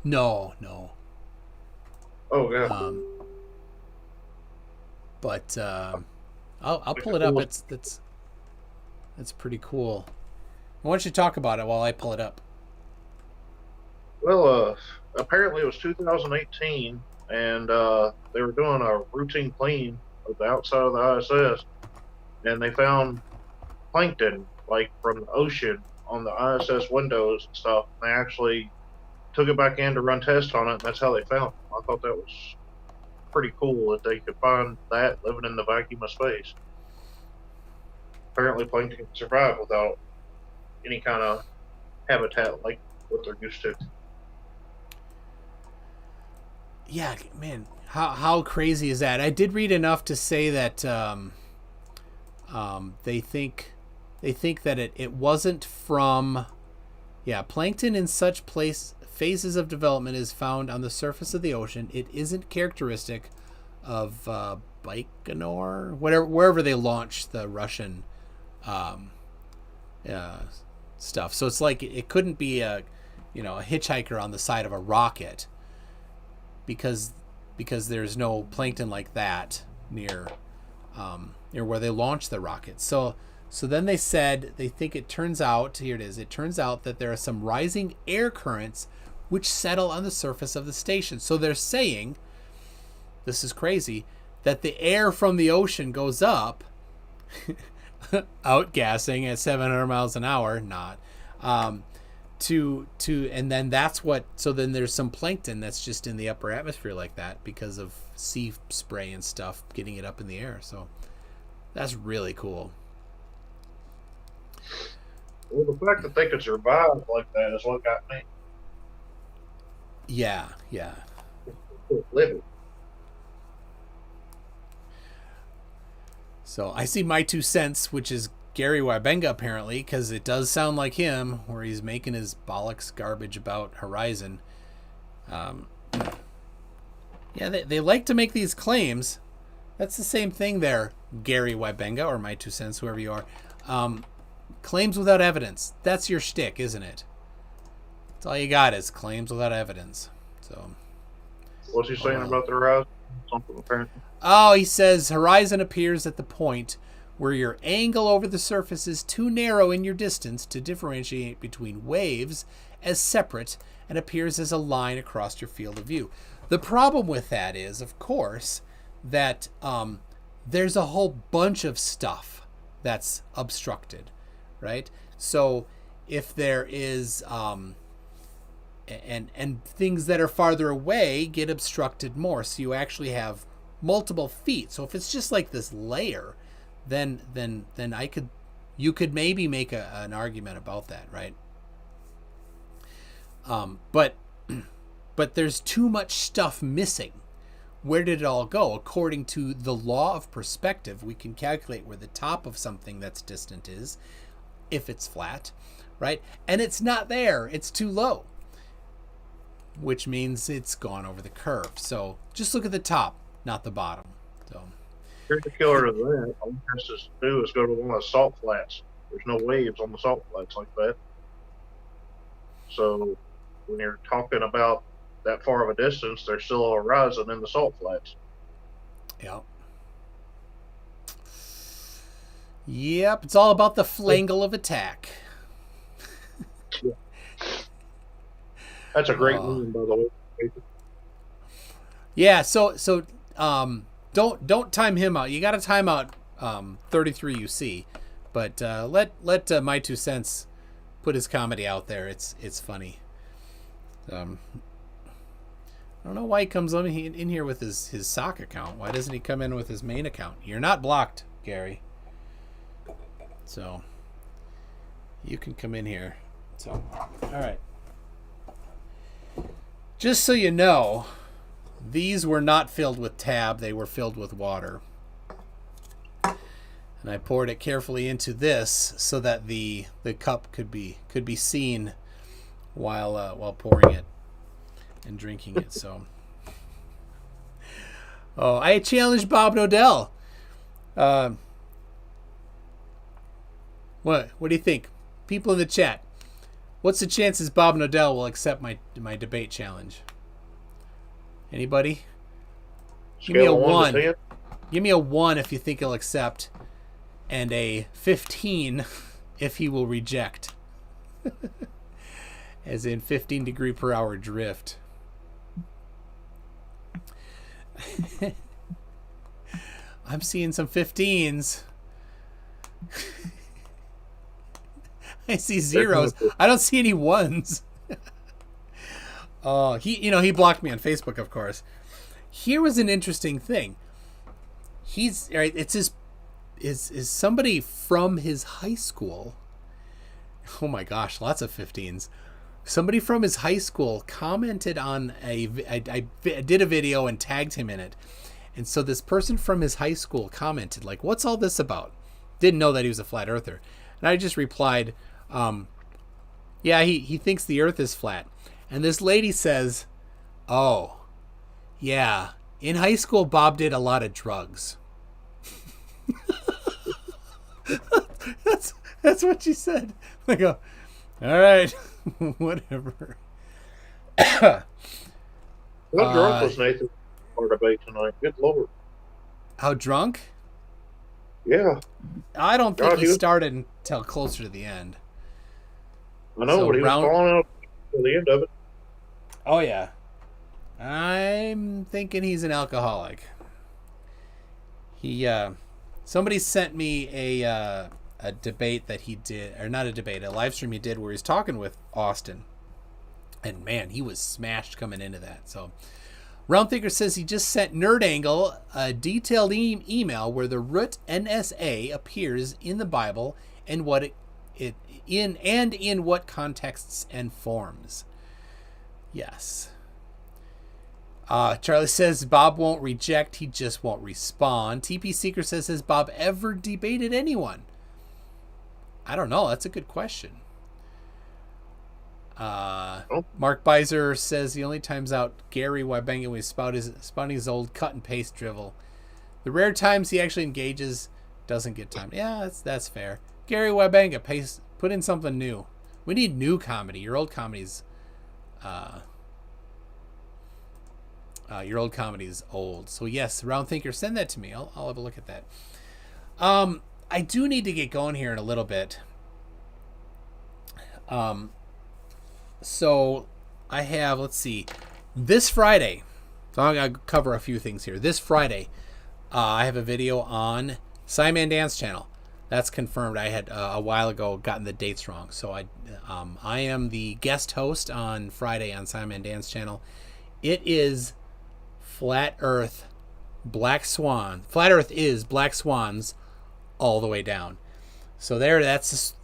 No. Oh, yeah. But I'll pull it up. That's pretty cool. Why don't you talk about it while I pull it up? Well, apparently it was 2018, and they were doing a routine clean of the outside of the ISS, and they found plankton, like from the ocean, on the ISS windows and stuff. They actually took it back in to run tests on it, and that's how they found it. I thought that was pretty cool that they could find that living in the vacuum of space. Apparently plankton can survive without any kind of habitat like what they're used to. Yeah, man, how crazy is that? I did read enough to say that they think that it wasn't from plankton in such phases of development is found on the surface of the ocean. It isn't characteristic of Baikonur, wherever they launched the Russian stuff. So it's like it couldn't be a hitchhiker on the side of a rocket because there's no plankton like that near where they launched the rocket. So then they said they think it turns out that there are some rising air currents which settle on the surface of the station. So they're saying, this is crazy, that the air from the ocean goes up, outgassing at 700 miles an hour, and then that's so then there's some plankton that's just in the upper atmosphere like that because of sea spray and stuff getting it up in the air. So that's really cool. Well, the fact that they could survive like that is what got me. Yeah. Living. So I see my 2 cents, which is Gary Wabenga, apparently, because it does sound like him, where he's making his bollocks garbage about Horizon. They like to make these claims. That's the same thing there, Gary Wabenga, or my 2 cents, whoever you are. Claims without evidence. That's your shtick, isn't it? That's all you got is claims without evidence. So, what's he saying about the Horizon? Something apparently. Oh, he says Horizon appears at the point where your angle over the surface is too narrow in your distance to differentiate between waves as separate and appears as a line across your field of view. The problem with that is, of course, that there's a whole bunch of stuff that's obstructed, right? So if there is and things that are farther away get obstructed more, so you actually have multiple feet. So if it's just like this layer, then you could maybe make an argument about that, right? But there's too much stuff missing. Where did it all go? According to the law of perspective, we can calculate where the top of something that's distant is, if it's flat, right? And it's not there. It's too low, which means it's gone over the curve. So just look at the top, not the bottom. So here's the killer of that. All he has to do is go to one of the salt flats. There's no waves on the salt flats like that. So when you're talking about that far of a distance, there's still a horizon in the salt flats. Yep. Yep, it's all about the flangle of attack. That's a great meme, by the way. Yeah, so don't time him out. You got to time out 33 UC, but let my 2 cents put his comedy out there. It's funny. I don't know why he comes in here with his sock account. Why doesn't he come in with his main account? You're not blocked, Gary. So you can come in here. So all right. Just so you know, these were not filled with tab. They were filled with water. And I poured it carefully into this so that the cup could be seen while pouring it and drinking it. So, I challenged Bob Nodell. What do you think, people in the chat? What's the chances Bob Nodell will accept my debate challenge? Anybody? Give me a 1. Give me a 1 if you think he'll accept, and a 15 if he will reject. As in 15 degree per hour drift. I'm seeing some 15s. I see zeros. I don't see any 1s. Oh, he blocked me on Facebook, of course. Here was an interesting thing. He's right. It's is somebody from his high school. Oh my gosh, lots of 15s. Somebody from his high school commented on I did a video and tagged him in it. And so this person from his high school commented, like, what's all this about? Didn't know that he was a flat earther. And I just replied, yeah, he thinks the earth is flat. And this lady says, oh, yeah, in high school, Bob did a lot of drugs. That's what she said. I go, all right, whatever. What drunk was Nathan for debate tonight? Good Lord. How drunk? Yeah. I don't think he started until closer to the end. I know, but he was falling out to the end of it. Oh, yeah. I'm thinking he's an alcoholic. Somebody sent me a debate that he did, or not a debate, a live stream he did where he's talking with Austin. And man, he was smashed coming into that. So Round Thinker says he just sent Nerd Angle a detailed email where the root NSA appears in the Bible and what in what contexts and forms. Yes. Charlie says Bob won't reject, he just won't respond. TP Seeker says, has Bob ever debated anyone? I don't know. That's a good question. Mark Beiser says the only times out Gary Wybanga was spouting his old cut and paste drivel. The rare times he actually engages doesn't get time. Yeah, that's fair. Gary Wybanga, put in something new. We need new comedy. Your old comedy's old. So yes, Round Thinker, send that to me. I'll have a look at that. I do need to get going here in a little bit. So I have, let's see, this Friday. So I'm going to cover a few things here. This Friday, I have a video on Simon Dance channel. That's confirmed. I had a while ago gotten the dates wrong. So I am the guest host on Friday on Simon Dance channel. It is Flat Earth Black Swan. Flat Earth is Black Swans all the way down. So that's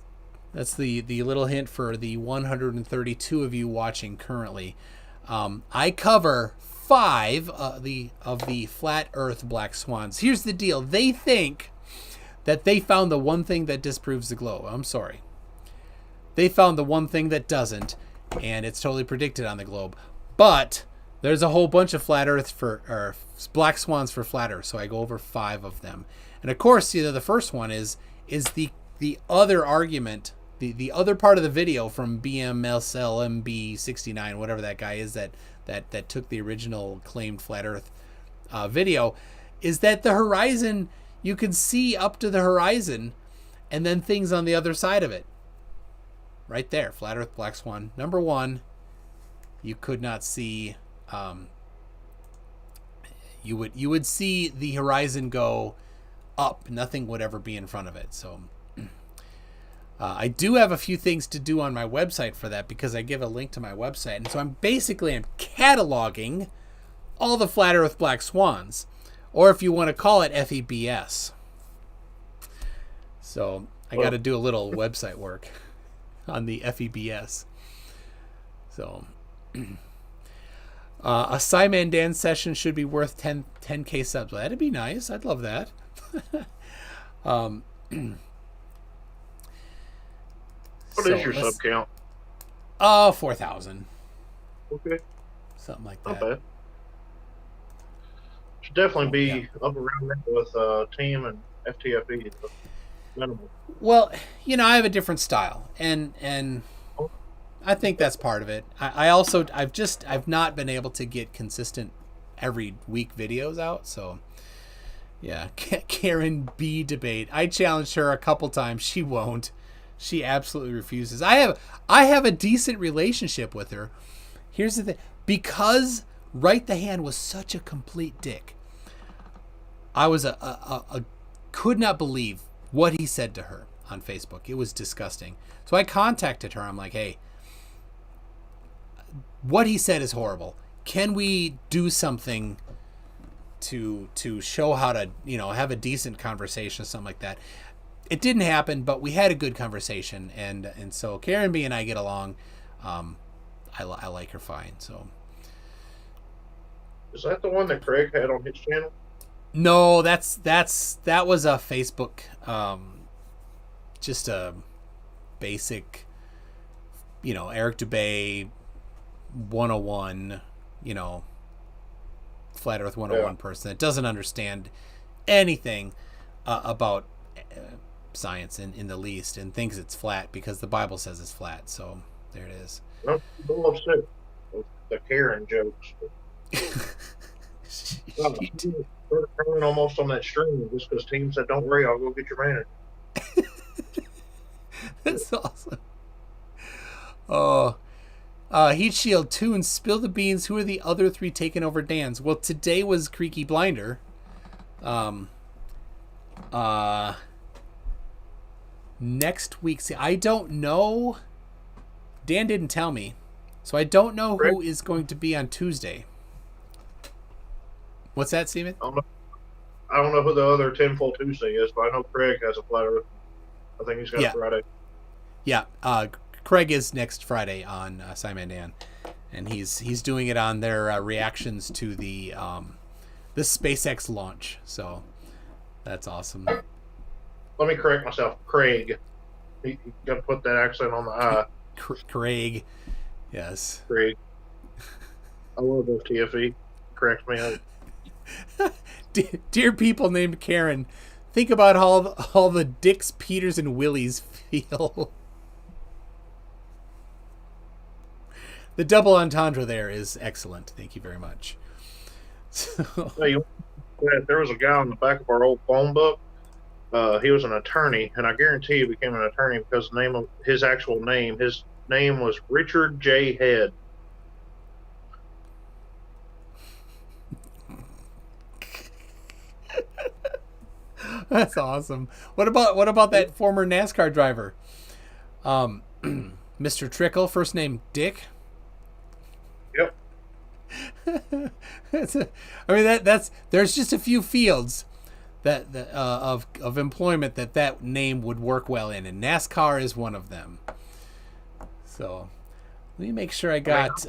the little hint for the 132 of you watching currently. I cover 5 of the Flat Earth Black Swans. Here's the deal. They think that they found the one thing that disproves the globe. I'm sorry. They found the one thing that doesn't, and it's totally predicted on the globe. But there's a whole bunch of Flat Earth or Black Swans for Flat Earth, so I go over 5 of them. And of course, the first one is the the other argument, the other part of the video from BMSLMB69, whatever that guy is that took the original claimed flat Earth video, is that the horizon, you can see up to the horizon, and then things on the other side of it. Right there, flat Earth black swan number 1. You could not see. You would see the horizon go up. Nothing would ever be in front of it. So I do have a few things to do on my website for that, because I give a link to my website, and so I'm cataloging all the flat Earth black swans, or if you want to call it FEBS. So I got to do a little website work on the FEBS. So a Simon Dan session should be worth 10K subs. Well, that'd be nice. I'd love that. What is your sub count? 4,000. Okay. Something like Not that. bad. Should definitely be up around there with Team and FTFE. Minimal. Well, I have a different style, and I think that's part of it. I've not been able to get consistent every week videos out, so yeah. Karen B debate. I challenged her a couple times. She won't. She absolutely refuses. I have a decent relationship with her. Here's the thing. Because Right the Hand was such a complete dick, I was could not believe what he said to her on Facebook. It was disgusting. So I contacted her. I'm like, hey, what he said is horrible. Can we do something to show how to, have a decent conversation or something like that? It didn't happen, but we had a good conversation, and so Karen B and I get along. I like her fine. So is that the one that Craig had on his channel? No, that was a Facebook, just a basic, Eric Dubay 101, flat Earth 101 person that doesn't understand anything about science in the least, and thinks it's flat because the Bible says it's flat. So there it is. I'm a little upset with the Karen jokes. We're crying almost on that stream just because Team said, "Don't worry, I'll go get your manager." That's awesome. Oh, Heat Shield 2 and Spill the Beans. Who are the other 3 taking over Dan's? Well, today was Creaky Blinder. Next week, see, I don't know. Dan didn't tell me, so I don't know who is going to be on Tuesday. What's that, Steven? I don't know who the other Tenfold Tuesday is, but I know Craig has a flat Earth. I think he's got a Friday. Yeah, Craig is next Friday on Simon Dan, and he's doing it on their reactions to the SpaceX launch. So that's awesome. Let me correct myself. Craig. You got to put that accent on the I. Craig. Yes. Craig. I love those TFE. Correct me. Dear people named Karen, think about all the Dicks, Peters, and Willies feel. The double entendre there is excellent. Thank you very much. So, hey, there was a guy on the back of our old phone book. He was an attorney, and I guarantee he became an attorney because the name of his actual name, his name was Richard J. Head. That's awesome. What about that former NASCAR driver, Mr. Trickle, first name Dick? Yep. There's just a few fields that of employment that name would work well in, and NASCAR is one of them. So let me make sure I got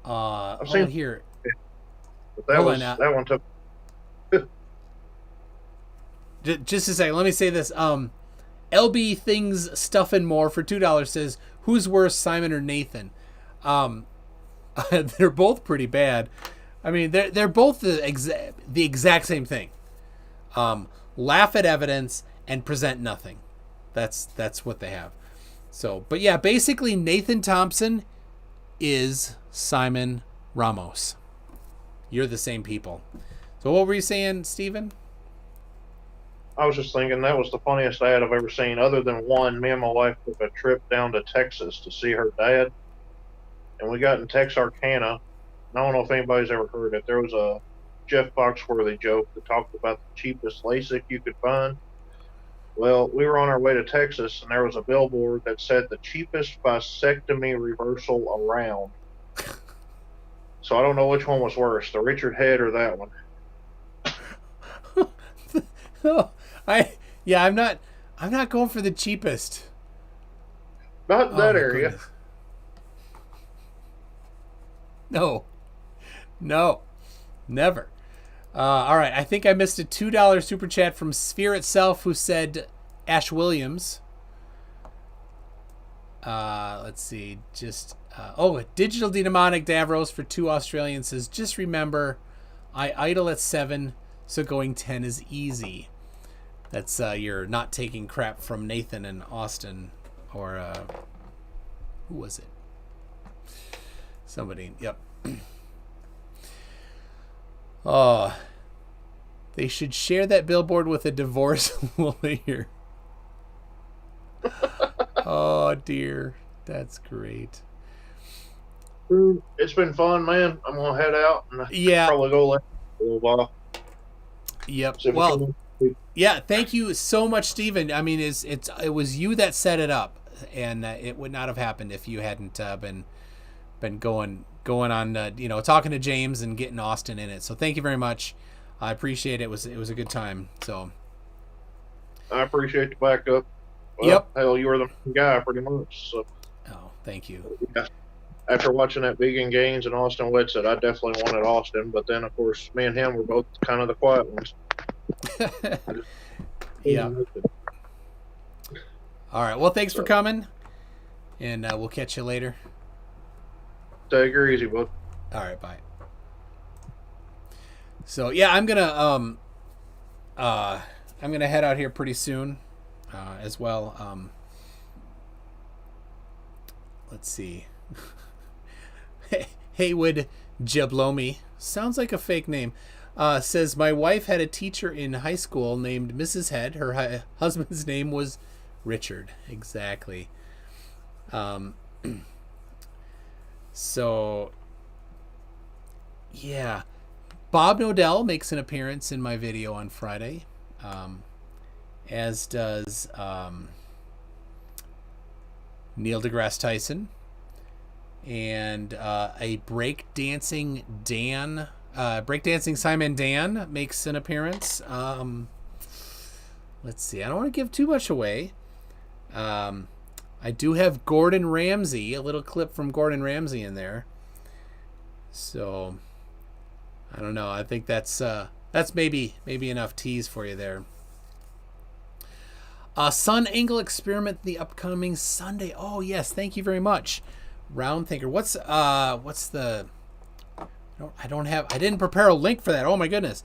I've seen here. But that one took. Just a second. Let me say this. LB Things Stuff and More for $2 says, "Who's worse, Simon or Nathan?" They're both pretty bad. I mean, they're both the exact same thing. Laugh at evidence and present nothing. That's what they have. So, but yeah, basically Nathan Thompson is Simon Ramos. You're the same people. So what were you saying, Steven? I was just thinking that was the funniest ad I've ever seen. Other than one, me and my wife took a trip down to Texas to see her dad. And we got in Texarkana. I don't know if anybody's ever heard it. There was a Jeff Foxworthy joke that talked about the cheapest LASIK you could find. Well, we were on our way to Texas, and there was a billboard that said the cheapest vasectomy reversal around. So I don't know which one was worse, the Richard Head or that one. I'm not going for the cheapest. Not in that area. Goodness. No, never. All right, I think I missed a $2 super chat from Sphere itself, who said Ash Williams. Let's see, Digital Demonic Davros for 2 Australians says, just remember, I idle at 7, so going 10 is easy. That's you're not taking crap from Nathan and Austin, or who was it? Somebody, yep. Oh, they should share that billboard with a divorce lawyer. Oh dear, that's great. It's been fun, man. I'm gonna head out and probably go a little while. Yep. Well, yeah. Thank you so much, Steven. I mean, it was you that set it up, and it would not have happened if you hadn't been going on, talking to James and getting Austin in it. So thank you very much. I appreciate it. It was a good time. So I appreciate the backup. Well, yep. Hell, you were the guy pretty much. So. Oh, thank you. Yeah. After watching that Vegan Gains and Austin Whitsitt, I definitely wanted Austin. But then, of course, me and him were both kind of the quiet ones. Yeah. All right. Well, thanks for coming, and we'll catch you later. Take her easy, bud. All right, bye. So yeah, I'm gonna head out here pretty soon, as well. Let's see. Haywood Jablomi, sounds like a fake name, says, my wife had a teacher in high school named Mrs. Head. Her husband's name was Richard. Exactly. So, yeah. Bob Nodell makes an appearance in my video on Friday, as does Neil deGrasse Tyson, and a breakdancing Simon Dan makes an appearance. Let's see. I don't want to give too much away. I do have Gordon Ramsay, a little clip from Gordon Ramsay in there. So I don't know. I think that's maybe enough tease for you there. Sun Angle Experiment the upcoming Sunday. Oh yes, thank you very much, Round Thinker. What's the? I didn't prepare a link for that. Oh my goodness.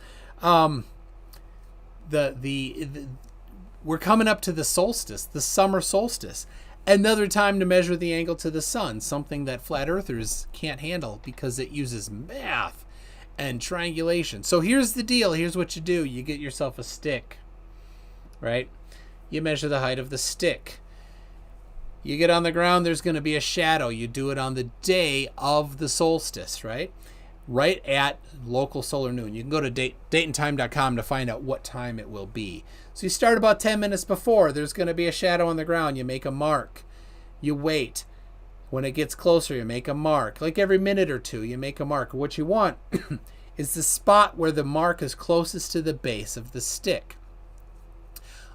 We're coming up to the solstice, the summer solstice. Another time to measure the angle to the sun, something that flat earthers can't handle because it uses math and triangulation. So here's the deal. Here's what you do. You get yourself a stick, right? You measure the height of the stick. You get on the ground, there's going to be a shadow. You do it on the day of the solstice, right? Right at local solar noon. You can go to dateandtime.com to find out what time it will be. So you start about 10 minutes before. There's going to be a shadow on the ground. You make a mark. You wait. When it gets closer, you make a mark. Like every minute or two, you make a mark. What you want is the spot where the mark is closest to the base of the stick.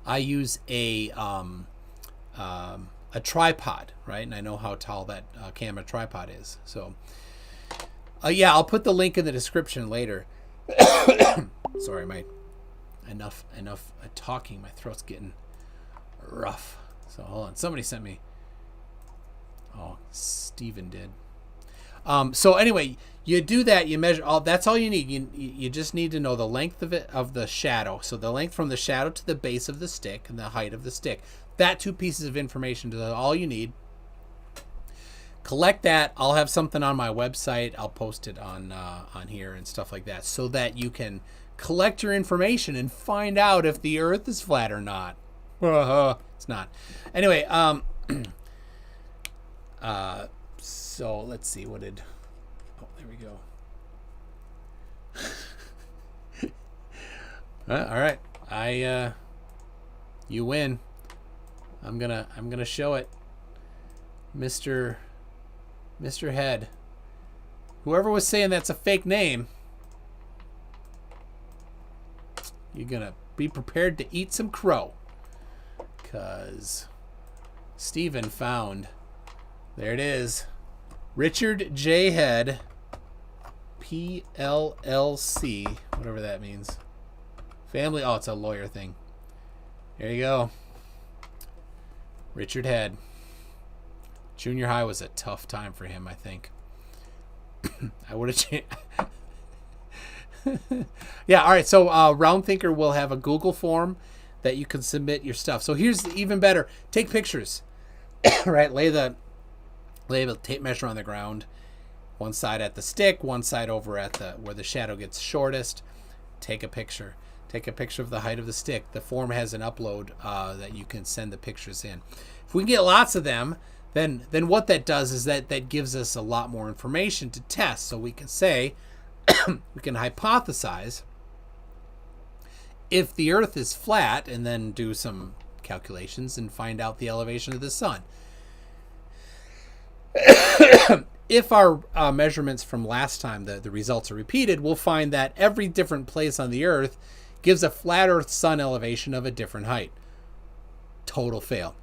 I use a tripod, right? And I know how tall that camera tripod is. So, yeah, I'll put the link in the description later. Sorry, enough talking. My throat's getting rough. So hold on. Somebody sent me. Oh, Steven did. So anyway, You do that, you measure all. That's all you need. You just need to know the length of the shadow. So the length from the shadow to the base of the stick and the height of the stick. That 2 pieces of information is all you need. Collect that. I'll have something on my website. I'll post it on here and stuff like that, so that you can collect your information and find out if the Earth is flat or not. It's not. Anyway, so let's see. What did? Oh, there we go. All right. You win. I'm gonna show it, Mr. Head. Whoever was saying that's a fake name, you're gonna be prepared to eat some crow, cause Steven found. There it is. Richard J. Head, PLLC, whatever that means. Family. Oh, it's a lawyer thing. There you go. Richard Head. Junior high was a tough time for him, I think. I would have changed. Yeah, all right. So Round Thinker will have a Google form that you can submit your stuff. So here's even better. Take pictures. Right? Lay the tape measure on the ground. One side at the stick, one side over at where the shadow gets shortest. Take a picture. Take a picture of the height of the stick. The form has an upload that you can send the pictures in. If we can get lots of them, then what that does is that gives us a lot more information to test. So we can say, we can hypothesize if the Earth is flat, and then do some calculations and find out the elevation of the sun. If our measurements from last time, the results are repeated, we'll find that every different place on the Earth gives a flat Earth sun elevation of a different height. Total fail.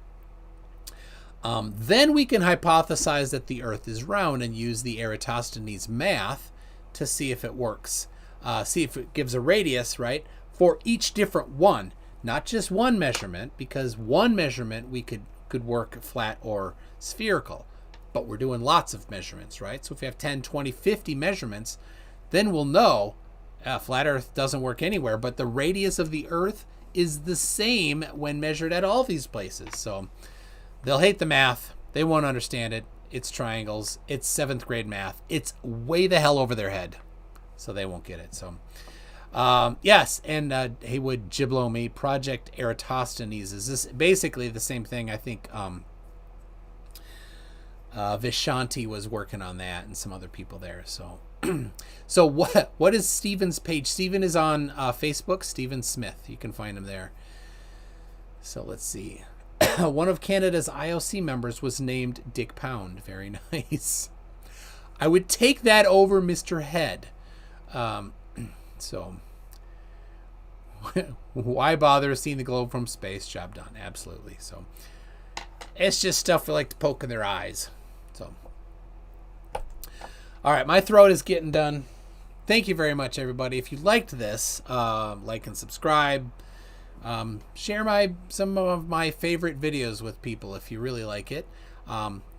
Then we can hypothesize that the Earth is round and use the Eratosthenes math to see if it works. See if it gives a radius, right, for each different one. Not just one measurement, because one measurement we could work flat or spherical. But we're doing lots of measurements, right? So if we have 10, 20, 50 measurements, then we'll know flat Earth doesn't work anywhere, but the radius of the Earth is the same when measured at all these places. So they'll hate the math. They won't understand it. It's triangles. It's 7th grade math. It's way the hell over their head. So they won't get it. So, yes. And Haywood Giblo me, Project Eratosthenes. Is this basically the same thing? I think Vishanti was working on that and some other people there. So, so what is Steven's page? Steven is on Facebook, Steven Smith. You can find him there. So let's see. One of Canada's IOC members was named Dick Pound. Very nice. I would take that over Mr. Head. So why bother seeing the globe from space? Job done. Absolutely. So it's just stuff we like to poke in their eyes. So, all right, my throat is getting done. Thank you very much, everybody. If you liked this, like and subscribe. Share some of my favorite videos with people if you really like it.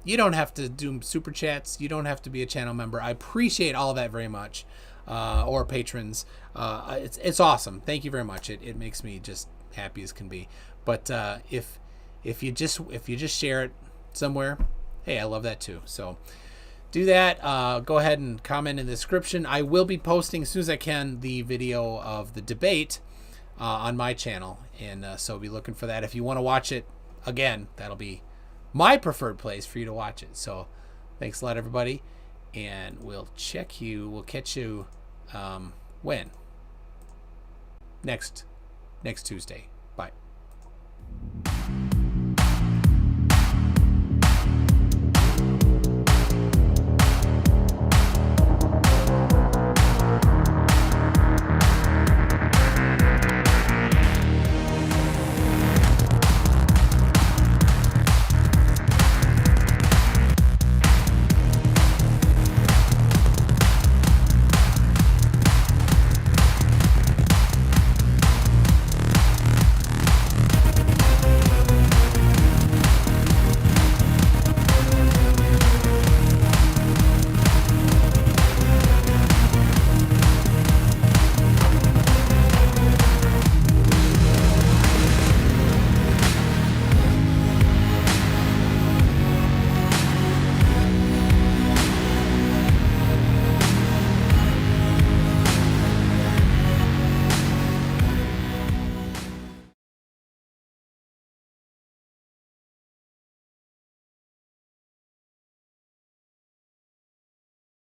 You don't have to do super chats. You don't have to be a channel member. I appreciate all that very much. Or patrons. It's awesome. Thank you very much. It makes me just happy as can be. But if you just share it somewhere, hey, I love that too. So do that. Go ahead and comment in the description. I will be posting as soon as I can the video of the debate on my channel, and so be looking for that. If you want to watch it again, that'll be my preferred place for you to watch it. So thanks a lot, everybody, and we'll catch you when? Next Tuesday.